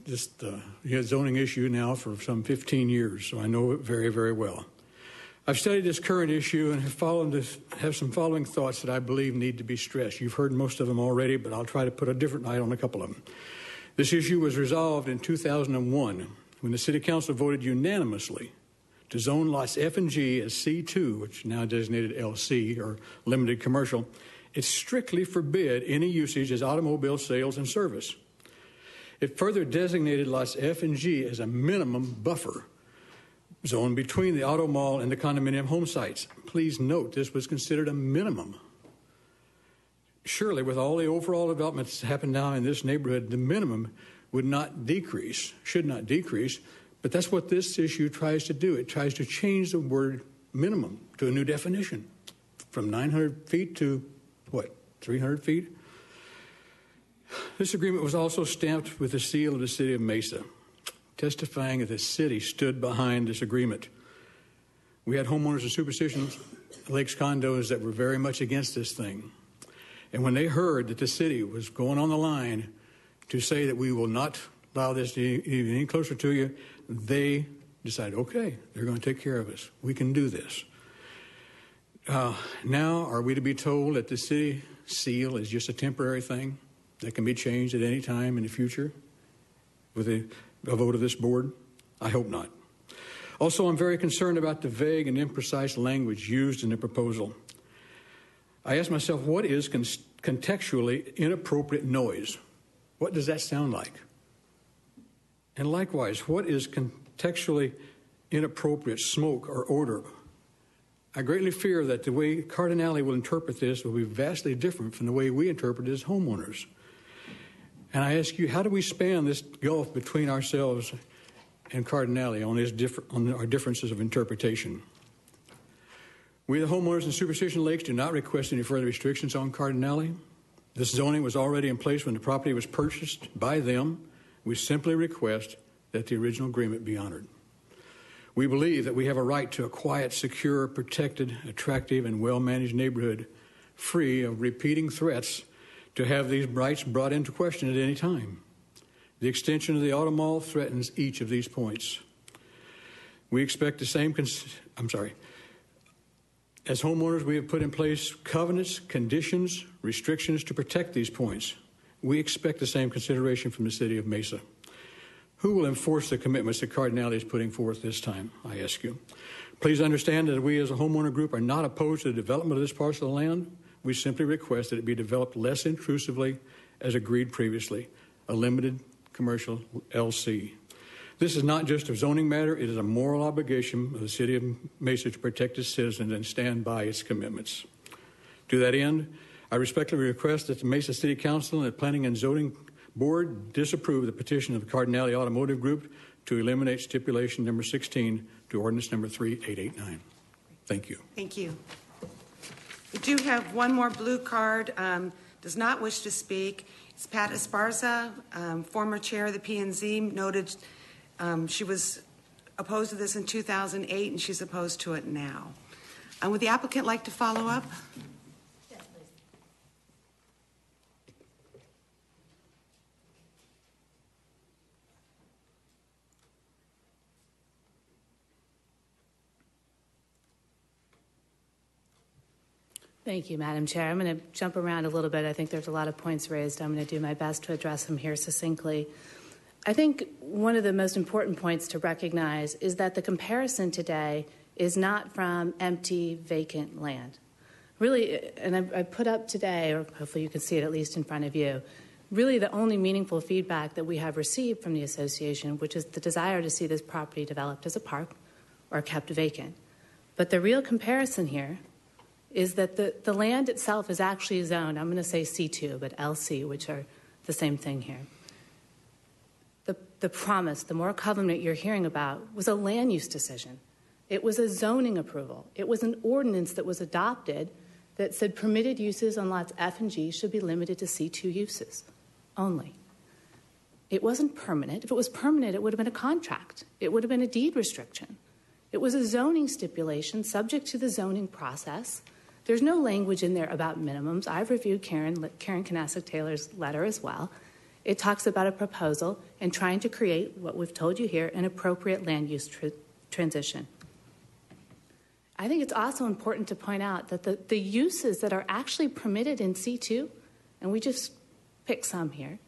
zoning issue now for some 15 years, so I know it very, very well. I've studied this current issue and have some following thoughts that I believe need to be stressed. You've heard most of them already, but I'll try to put a different light on a couple of them. This issue was resolved in 2001 when the City Council voted unanimously to zone lots F and G as C2, which is now designated LC, or limited commercial. It strictly forbid any usage as automobile sales and service. It further designated lots F and G as a minimum buffer zone between the auto mall and the condominium home sites. Please note this was considered a minimum. Surely, with all the overall developments that happen now in this neighborhood, the minimum would not decrease, should not decrease, but that's what this issue tries to do. It tries to change the word minimum to a new definition from 900 feet to, 300 feet? This agreement was also stamped with the seal of the City of Mesa, testifying that the city stood behind this agreement. We had homeowners of Superstition Lakes condos that were very much against this thing. And when they heard that the city was going on the line to say that we will not allow this to even any closer to you, they decided, okay, they're going to take care of us. We can do this. Now, are we to be told that the city seal is just a temporary thing that can be changed at any time in the future with a vote of this board? I hope not. Also, I'm very concerned about the vague and imprecise language used in the proposal. I ask myself, what is contextually inappropriate noise? What does that sound like? And likewise, what is contextually inappropriate smoke or odor? I greatly fear that the way Cardinale will interpret this will be vastly different from the way we interpret it as homeowners. And I ask you, how do we span this gulf between ourselves and Cardinale on our differences of interpretation? We, the homeowners in Superstition Lakes, do not request any further restrictions on Cardinale. This zoning was already in place when the property was purchased by them. We simply request that the original agreement be honored. We believe that we have a right to a quiet, secure, protected, attractive, and well-managed neighborhood free of repeating threats to have these rights brought into question at any time. The extension of the auto mall threatens each of these points. We expect the same, as homeowners, we have put in place covenants, conditions, restrictions to protect these points. We expect the same consideration from the City of Mesa. Who will enforce the commitments that Cardinale is putting forth this time, I ask you? Please understand that we as a homeowner group are not opposed to the development of this parcel of land. We simply request that it be developed less intrusively as agreed previously, a limited Commercial, LC. This is not just a zoning matter, it is a moral obligation of the City of Mesa to protect its citizens and stand by its commitments. To that end, I respectfully request that the Mesa City Council and the Planning and Zoning Board disapprove the petition of the Cardinale Automotive Group to eliminate stipulation number 16 to ordinance number 3889. Thank you. Thank you. We do have one more blue card, does not wish to speak. It's Pat Esparza, former chair of the P&Z, noted she was opposed to this in 2008 and she's opposed to it now. Would the applicant like to follow up? Yes, please. Thank you, Madam Chair. I'm going to jump around a little bit. I think there's a lot of points raised. I'm going to do my best to address them here succinctly. I think one of the most important points to recognize is that the comparison today is not from empty, vacant land. Really, and I put up today, or hopefully you can see it at least in front of you, really the only meaningful feedback that we have received from the association, which is the desire to see this property developed as a park or kept vacant. But the real comparison here is that the land itself is actually zoned, I'm going to say C2, but LC, which are the same thing here. The promise, the moral covenant you're hearing about, was a land use decision. It was a zoning approval. It was an ordinance that was adopted that said permitted uses on lots F and G should be limited to C2 uses only. It wasn't permanent. If it was permanent, it would have been a contract. It would have been a deed restriction. It was a zoning stipulation subject to the zoning process. There's no language in there about minimums. I've reviewed Karen Kanassick-Taylor's letter as well. It talks about a proposal and trying to create, what we've told you here, an appropriate land use transition. I think it's also important to point out that the uses that are actually permitted in C2, and we just pick some here,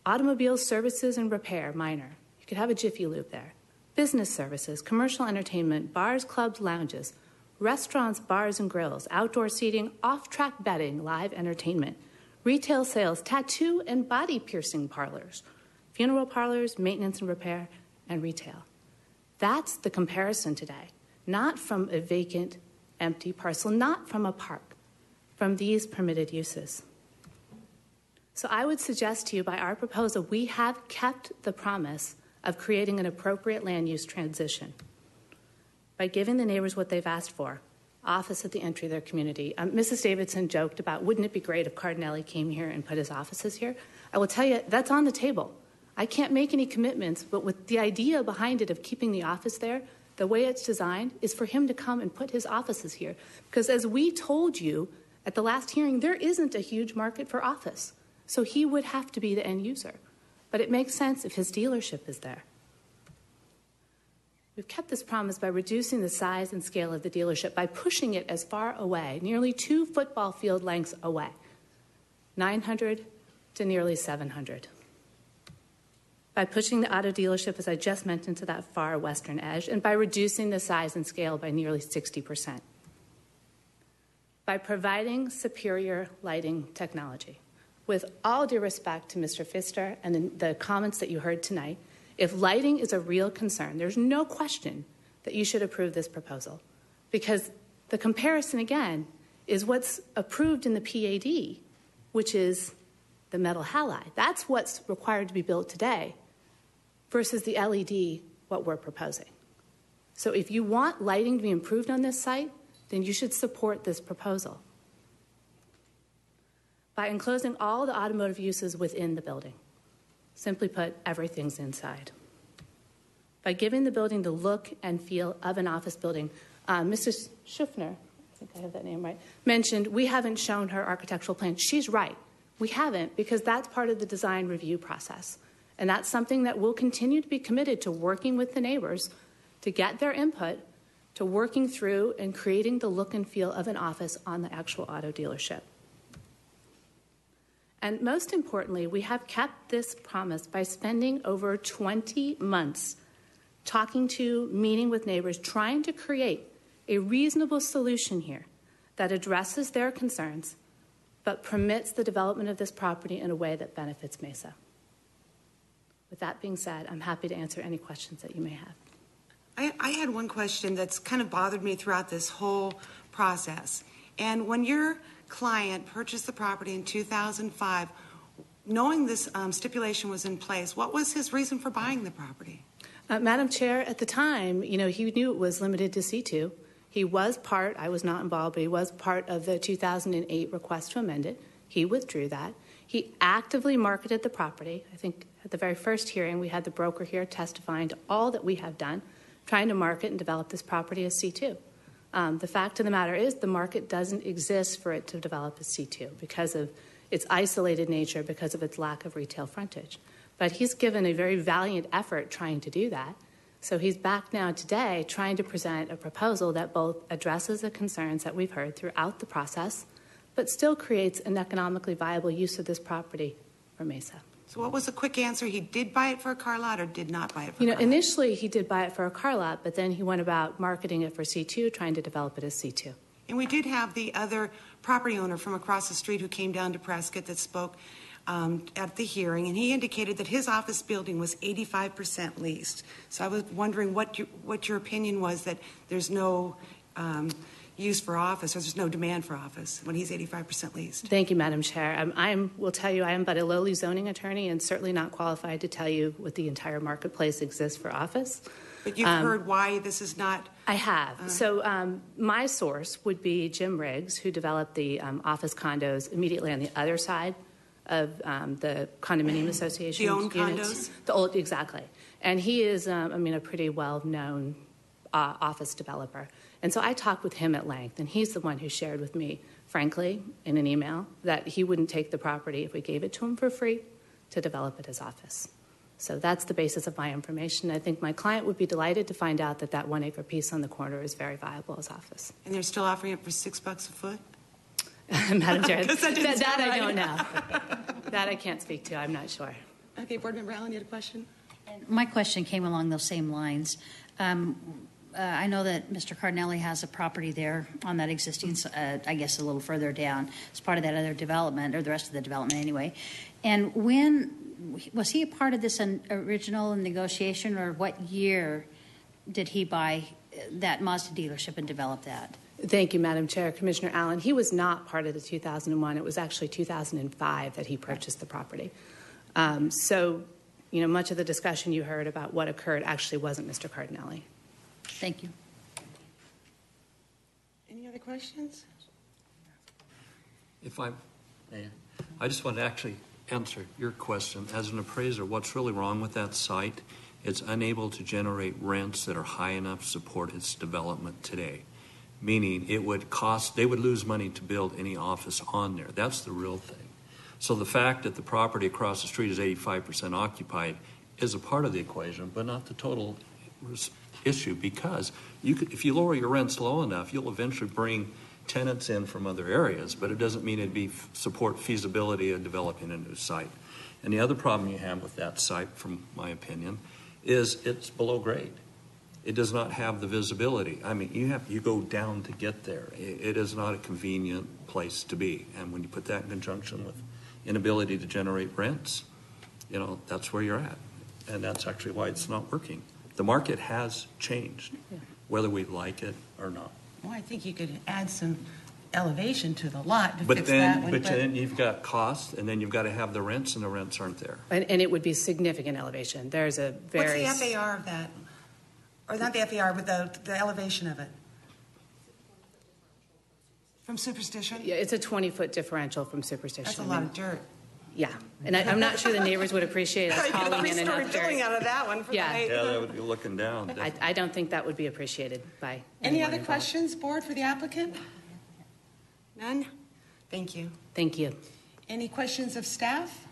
automobile services and repair, minor. You could have a Jiffy Lube there. Business services, commercial entertainment, bars, clubs, lounges, restaurants, bars and grills, outdoor seating, off-track betting, live entertainment, retail sales, tattoo and body piercing parlors, funeral parlors, maintenance and repair, and retail. That's the comparison today, not from a vacant, empty parcel, not from a park, from these permitted uses. So I would suggest to you, by our proposal, we have kept the promise of creating an appropriate land use transition by giving the neighbors what they've asked for, office at the entry of their community. Mrs. Davidson joked about, wouldn't it be great if Cardinale came here and put his offices here? I will tell you, that's on the table. I can't make any commitments, but with the idea behind it of keeping the office there, the way it's designed is for him to come and put his offices here. Because as we told you at the last hearing, there isn't a huge market for office. So he would have to be the end user. But it makes sense if his dealership is there. We've kept this promise by reducing the size and scale of the dealership, by pushing it as far away, nearly 2 football field lengths away, 900 to nearly 700. By pushing the auto dealership, as I just mentioned, to that far western edge, and by reducing the size and scale by nearly 60%. By providing superior lighting technology. With all due respect to Mr. Pfister and the comments that you heard tonight, if lighting is a real concern, there's no question that you should approve this proposal. Because the comparison, again, is what's approved in the PAD, which is the metal halide. That's what's required to be built today versus the LED, what we're proposing. So if you want lighting to be improved on this site, then you should support this proposal. By enclosing all the automotive uses within the building. Simply put, everything's inside. By giving the building the look and feel of an office building, Mrs. Scheffler, I think I have that name right, mentioned we haven't shown her architectural plan. She's right. We haven't, because that's part of the design review process. And that's something that we'll continue to be committed to, working with the neighbors to get their input, to working through and creating the look and feel of an office on the actual auto dealership. And most importantly, we have kept this promise by spending over 20 months talking to, meeting with neighbors, trying to create a reasonable solution here that addresses their concerns, but permits the development of this property in a way that benefits Mesa. With that being said, I'm happy to answer any questions that you may have. I had one question that's kind of bothered me throughout this whole process. And when your client purchased the property in 2005, knowing this stipulation was in place, what was his reason for buying the property? Madam Chair, at the time, he knew it was limited to C2. He was part, I was not involved, but he was part of the 2008 request to amend it. He withdrew that. He actively marketed the property. I think at the very first hearing, we had the broker here testifying to all that we have done, trying to market and develop this property as C2. The fact of the matter is the market doesn't exist for it to develop as C2 because of its isolated nature, because of its lack of retail frontage. But he's given a very valiant effort trying to do that. So he's back now today trying to present a proposal that both addresses the concerns that we've heard throughout the process, but still creates an economically viable use of this property for Mesa. So what was the quick answer? He did buy it for a car lot or did not buy it for a car lot? Initially he did buy it for a car lot, but then he went about marketing it for C2, trying to develop it as C2. And we did have the other property owner from across the street who came down to Prescott that spoke at the hearing, and he indicated that his office building was 85% leased. So I was wondering what your opinion was that there's no use for office, or there's no demand for office when he's 85% leased. Thank you, Madam Chair. I will tell you I am but a lowly zoning attorney and certainly not qualified to tell you what the entire marketplace exists for office. But you've heard why this is not... I have. So my source would be Jim Riggs, who developed the office condos immediately on the other side of the condominium association. The owned units. condos? The old, exactly. And he is, a pretty well-known office developer. And so I talked with him at length, and he's the one who shared with me, frankly, in an email, that he wouldn't take the property if we gave it to him for free to develop it as office. So that's the basis of my information. I think my client would be delighted to find out that that 1 acre piece on the corner is very viable as office. And they're still offering it for $6 a foot? Madam Chair, that I right. don't know. That I can't speak to. I'm not sure. Okay, Board Member Allen, you had a question? My question came along those same lines. I know that Mr. Cardinale has a property there on that existing, I guess a little further down, as part of that other development, or the rest of the development anyway. And when was he a part of this original negotiation, or what year did he buy that Mazda dealership and develop that? Thank you, Madam Chair. Commissioner Allen, he was not part of the 2001. It was actually 2005 that he purchased the property. So, much of the discussion you heard about what occurred actually wasn't Mr. Cardinale. Thank you. Any other questions? If I just want to actually answer your question. As an appraiser, what's really wrong with that site? It's unable to generate rents that are high enough to support its development today. Meaning they would lose money to build any office on there. That's the real thing. So the fact that the property across the street is 85% occupied is a part of the equation, but not the total issue, because if you lower your rents low enough, you'll eventually bring tenants in from other areas, but it doesn't mean it'd support feasibility of developing a new site. And the other problem you have with that site, from my opinion, is it's below grade. It does not have the visibility. I mean, you go down to get there. It is not a convenient place to be. And when you put that in conjunction with inability to generate rents, that's where you're at. And that's actually why it's not working. The market has changed, whether we like it or not. Well, I think you could add some elevation to the lot to But fix then, that. but then you've got costs, and then you've got to have the rents, and the rents aren't there. And it would be significant elevation. There's a very... What's the FAR of that? Or not the FAR, but the elevation of it? From Superstition? Yeah, it's a 20-foot differential from Superstition. That's a lot of dirt. Yeah, and I'm not sure the neighbors would appreciate us hauling in enough dirt. Building out of that one. Yeah, they would be looking down. I don't think that would be appreciated by Any other questions, Board, for the applicant? None? Thank you. Thank you. Any questions of staff?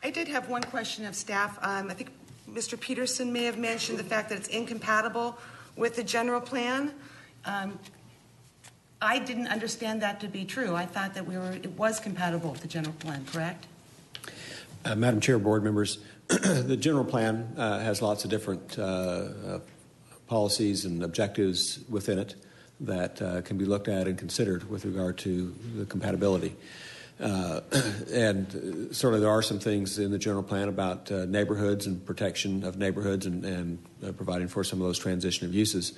I did have one question of staff. I think Mr. Peterson may have mentioned the fact that it's incompatible with the general plan. I didn't understand that to be true. I thought that it was compatible with the general plan, correct? Madam Chair, board members, the general plan has lots of different policies and objectives within it that can be looked at and considered with regard to the compatibility. And certainly there are some things in the general plan about neighborhoods and protection of neighborhoods and providing for some of those transition of uses.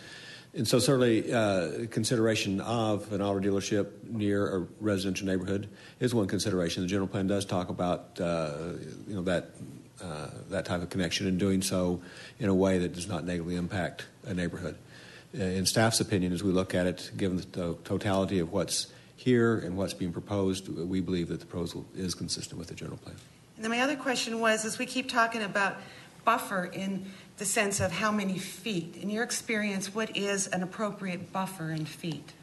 And so certainly consideration of an auto dealership near a residential neighborhood is one consideration. The general plan does talk about that type of connection and doing so in a way that does not negatively impact a neighborhood. In staff's opinion, as we look at it, given the totality of what's here and what's being proposed, we believe that the proposal is consistent with the general plan. And then my other question was, as we keep talking about buffer in the sense of how many feet, in your experience, what is an appropriate buffer in feet?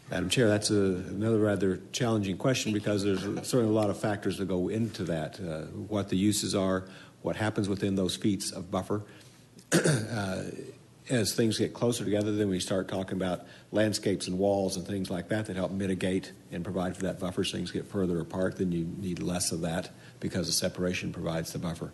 Madam Chair, that's another rather challenging question because there's certainly a lot of factors that go into that. What the uses are, what happens within those feet of buffer. As things get closer together, then we start talking about landscapes and walls and things like that help mitigate and provide for that buffer. As things get further apart, then you need less of that because the separation provides the buffer.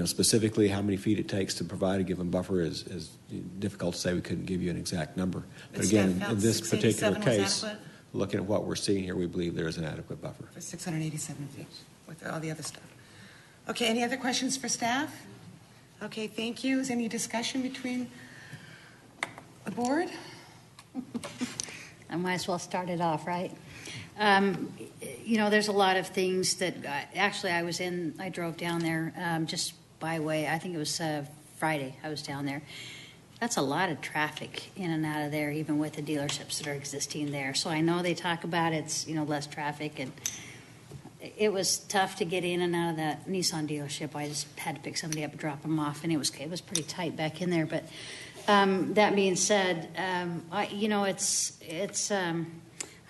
Specifically how many feet it takes to provide a given buffer is difficult to say. We couldn't give you an exact number. But again, in this particular case, looking at what we're seeing here, we believe there is an adequate buffer. For 687 feet with all the other stuff. Okay, any other questions for staff? Okay, thank you. Is there any discussion between the board? I might as well start it off, right? There's a lot of things that actually I drove down there just by way. I think it was Friday I was down there. That's a lot of traffic in and out of there, even with the dealerships that are existing there. So I know they talk about it's less traffic, and it was tough to get in and out of that Nissan dealership. I just had to pick somebody up and drop them off, and it was pretty tight back in there. But that being said, I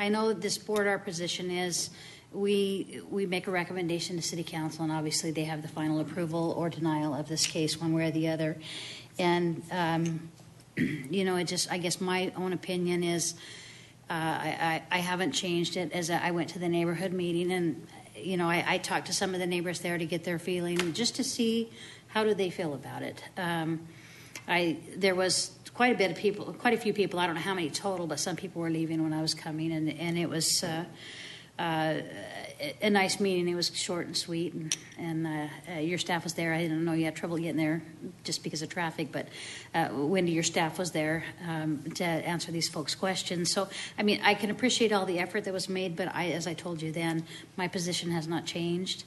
know that this board, our position is we make a recommendation to City Council, and obviously they have the final approval or denial of this case one way or the other. And, I guess my own opinion is I haven't changed it. As I went to the neighborhood meeting, and, I talked to some of the neighbors there to get their feeling, just to see how do they feel about it. There was quite a few people, I don't know how many total, but some people were leaving when I was coming, and it was a nice meeting. It was short and sweet, and your staff was there. I didn't know you had trouble getting there just because of traffic, but Wendy, your staff was there to answer these folks' questions. So, I can appreciate all the effort that was made, but as I told you then, my position has not changed.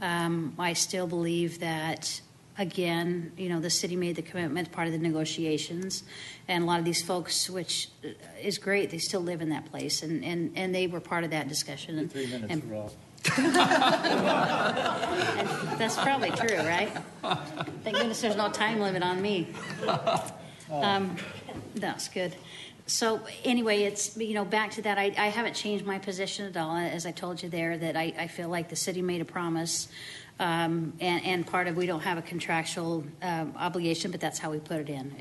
I still believe that, again, the city made the commitment, part of the negotiations, and a lot of these folks, which is great, they still live in that place, and they were part of that discussion. And 3 minutes are off. And that's probably true, right? Thank goodness there's no time limit on me. That's good. So anyway, it's, back to that, I haven't changed my position at all. As I told you there, that I feel like the city made a promise. And part of, we don't have a contractual obligation, but that's how we put it in,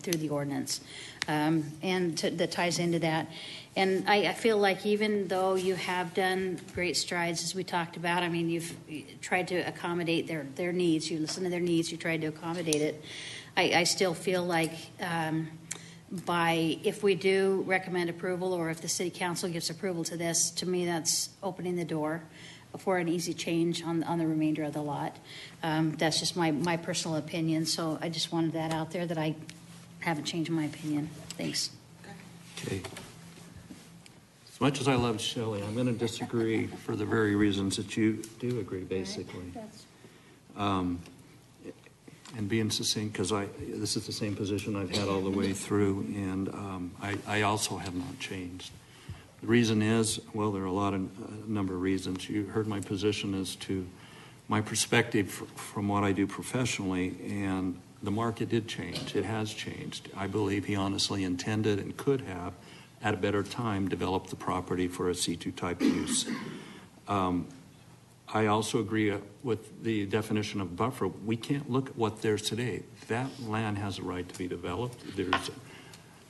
through the ordinance. That ties into that. And I feel like even though you have done great strides, as we talked about, you've tried to accommodate their needs. You listened to their needs. You tried to accommodate it. I still feel like if we do recommend approval, or if the city council gives approval to this, to me that's opening the door for an easy change on the remainder of the lot. That's just my personal opinion. So I just wanted that out there, that I haven't changed my opinion. Thanks. Okay. As much as I love Shelley, I'm going to disagree for the very reasons that you do agree, basically. And being succinct, because this is the same position I've had all the way through, and I also have not changed. The reason is, well, there are a number of reasons. You heard my position as to my perspective from what I do professionally, and the market did change. It has changed. I believe he honestly intended and could have, at a better time, developed the property for a C2 type use. I also agree with the definition of buffer. We can't look at what there's today. That land has a right to be developed.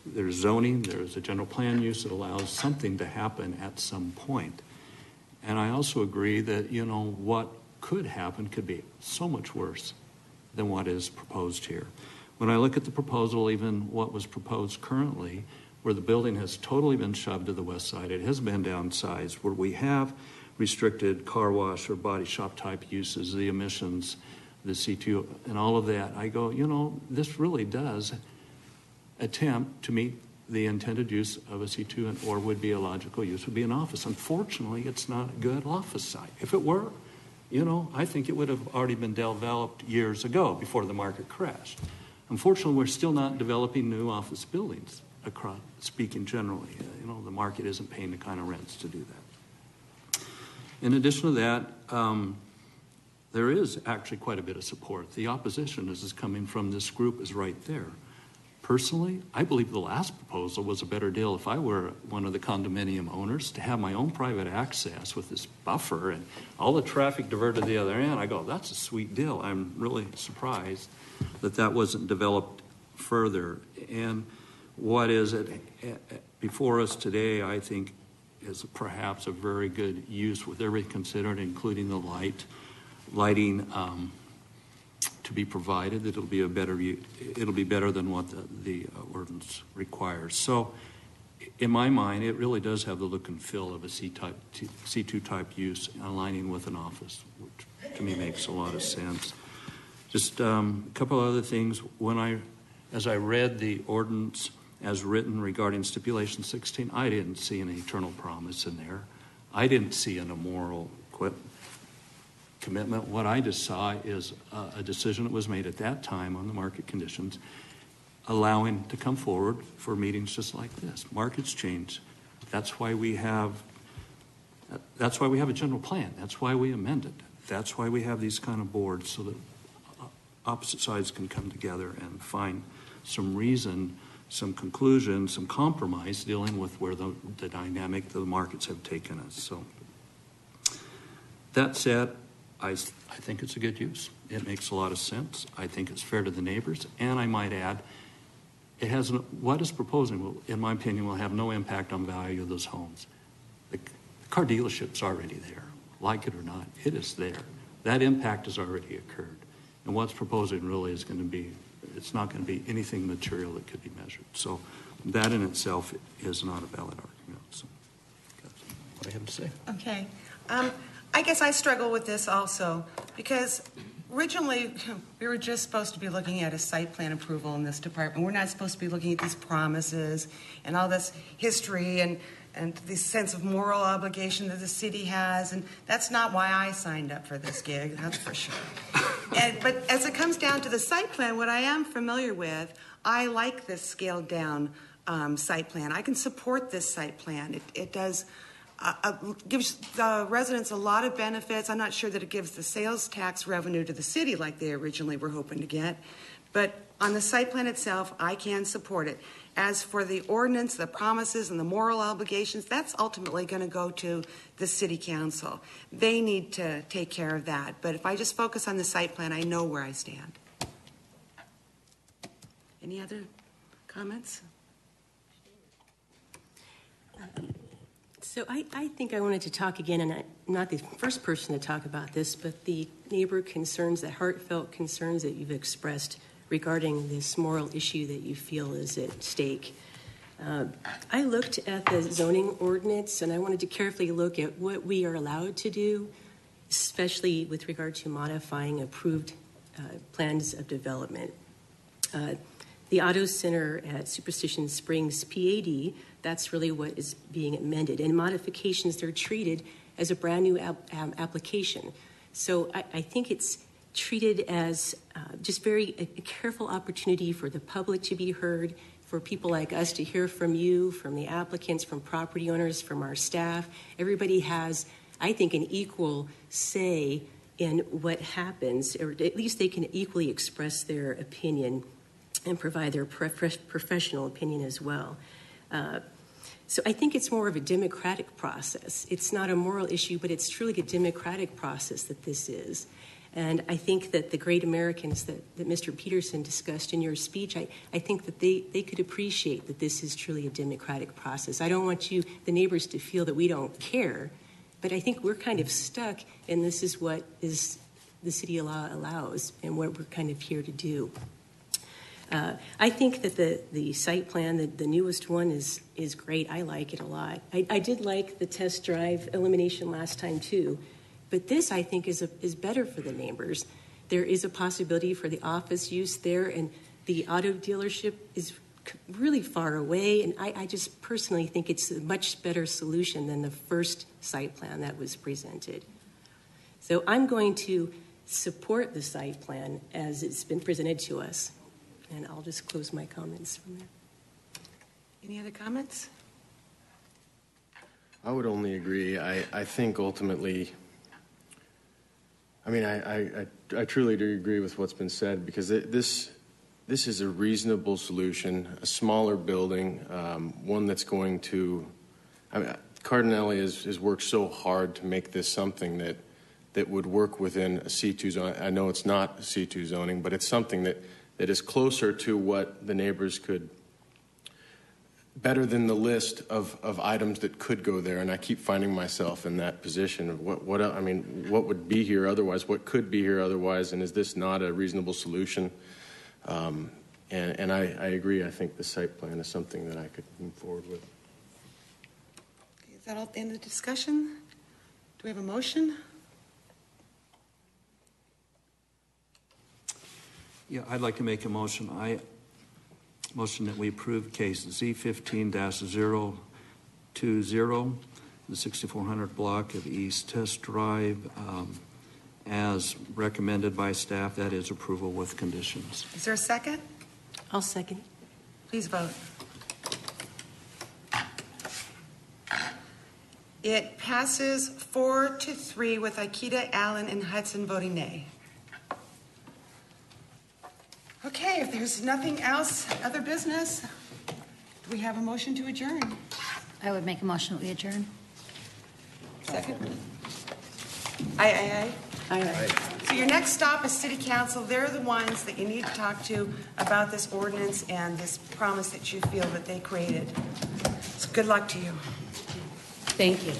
There's zoning, there's a general plan use that allows something to happen at some point. And I also agree that, what could happen could be so much worse than what is proposed here. When I look at the proposal, even what was proposed currently, where the building has totally been shoved to the west side. It has been downsized, where we have restricted car wash or body shop type uses, the emissions, the C2, and all of that. I go, this really does attempt to meet the intended use of a C2 or would be a logical use would be an office. Unfortunately, it's not a good office site. If it were, I think it would have already been developed years ago before the market crashed. Unfortunately, we're still not developing new office buildings, speaking generally. The market isn't paying the kind of rents to do that. In addition to that, there is actually quite a bit of support. The opposition is coming from this group is right there. Personally, I believe the last proposal was a better deal if I were one of the condominium owners, to have my own private access with this buffer and all the traffic diverted to the other end. I go, that's a sweet deal. I'm really surprised that that wasn't developed further. And what is it before us today, I think, is perhaps a very good use with everything considered, including the lighting to be provided. It'll be better than what the ordinance requires. So, in my mind, it really does have the look and feel of a C2 type use, aligning with an office, which to me makes a lot of sense. Just a couple other things. As I read the ordinance as written regarding stipulation 16, I didn't see an eternal promise in there. I didn't see an immoral commitment. What I just saw is a decision that was made at that time on the market conditions, allowing to come forward for meetings just like this. Markets change. That's why we have a general plan. That's why we amend it. That's why we have these kind of boards, so that opposite sides can come together and find some reason, some conclusion, some compromise dealing with where the dynamic the markets have taken us. So that said, I think it's a good use. It makes a lot of sense. I think it's fair to the neighbors. And I might add, what is proposing, in my opinion, will have no impact on value of those homes. The car dealership's already there. Like it or not, it is there. That impact has already occurred. And what's proposing really is going to be, it's not going to be anything material that could be measured. So that in itself is not a valid argument. So that's what I have to say. Okay. I guess I struggle with this also, because originally we were just supposed to be looking at a site plan approval in this department. We're not supposed to be looking at these promises and all this history and this sense of moral obligation that the city has. And that's not why I signed up for this gig, that's for sure. But as it comes down to the site plan, what I am familiar with, I like this scaled down site plan. I can support this site plan. It does gives the residents a lot of benefits. I'm not sure that it gives the sales tax revenue to the city like they originally were hoping to get. But on the site plan itself, I can support it. As for the ordinance, the promises, and the moral obligations, that's ultimately going to go to the city council. They need to take care of that. But if I just focus on the site plan, I know where I stand. Any other comments? So I think I wanted to talk again, and I'm not the first person to talk about this, but the neighbor concerns, the heartfelt concerns that you've expressed regarding this moral issue that you feel is at stake. I looked at the zoning ordinance, and I wanted to carefully look at what we are allowed to do, especially with regard to modifying approved plans of development. The Auto Center at Superstition Springs PAD, that's really what is being amended. And modifications, they're treated as a brand new application. So I think it's treated as just a careful opportunity for the public to be heard, for people like us to hear from you, from the applicants, from property owners, from our staff. Everybody has, I think, an equal say in what happens, or at least they can equally express their opinion and provide their professional opinion as well. So I think it's more of a democratic process. It's not a moral issue, but it's truly a democratic process that this is. And I think that the great Americans that Mr. Peterson discussed in your speech, I think that they could appreciate that this is truly a democratic process. I don't want the neighbors, to feel that we don't care, but I think we're kind of stuck, and this is what the city law allows and what we're kind of here to do. I think that the site plan, the newest one, is great. I like it a lot. I did like the test drive elimination last time too, but this I think is better for the neighbors. There is a possibility for the office use there, and the auto dealership is really far away, and I just personally think it's a much better solution than the first site plan that was presented. So I'm going to support the site plan as it's been presented to us. And I'll just close my comments from there. Any other comments? I would only agree. I think ultimately, I mean, I truly do agree with what's been said, because this is a reasonable solution, a smaller building, one that's going to, I mean, Cardinale has worked so hard to make this something that would work within a C2 zone. I know it's not a C2 zoning, but it's something that is closer to what the neighbors could, better than the list of items that could go there. And I keep finding myself in that position of what would be here otherwise, what could be here otherwise, and is this not a reasonable solution? And I agree. I think the site plan is something that I could move forward with. Okay, is that all at the end of the discussion? Do we have a motion? Yeah, I'd like to make a motion. Motion that we approve case Z15-020, the 6400 block of East Test Drive, as recommended by staff. That is approval with conditions. Is there a second? I'll second. Please vote. It passes 4-3 with Aikida, Allen, and Hudson voting nay. Okay, if there's nothing else, other business, do we have a motion to adjourn? I would make a motion that we adjourn. Second. Aye. So your next stop is City Council. They're the ones that you need to talk to about this ordinance and this promise that you feel that they created. So good luck to you. Thank you.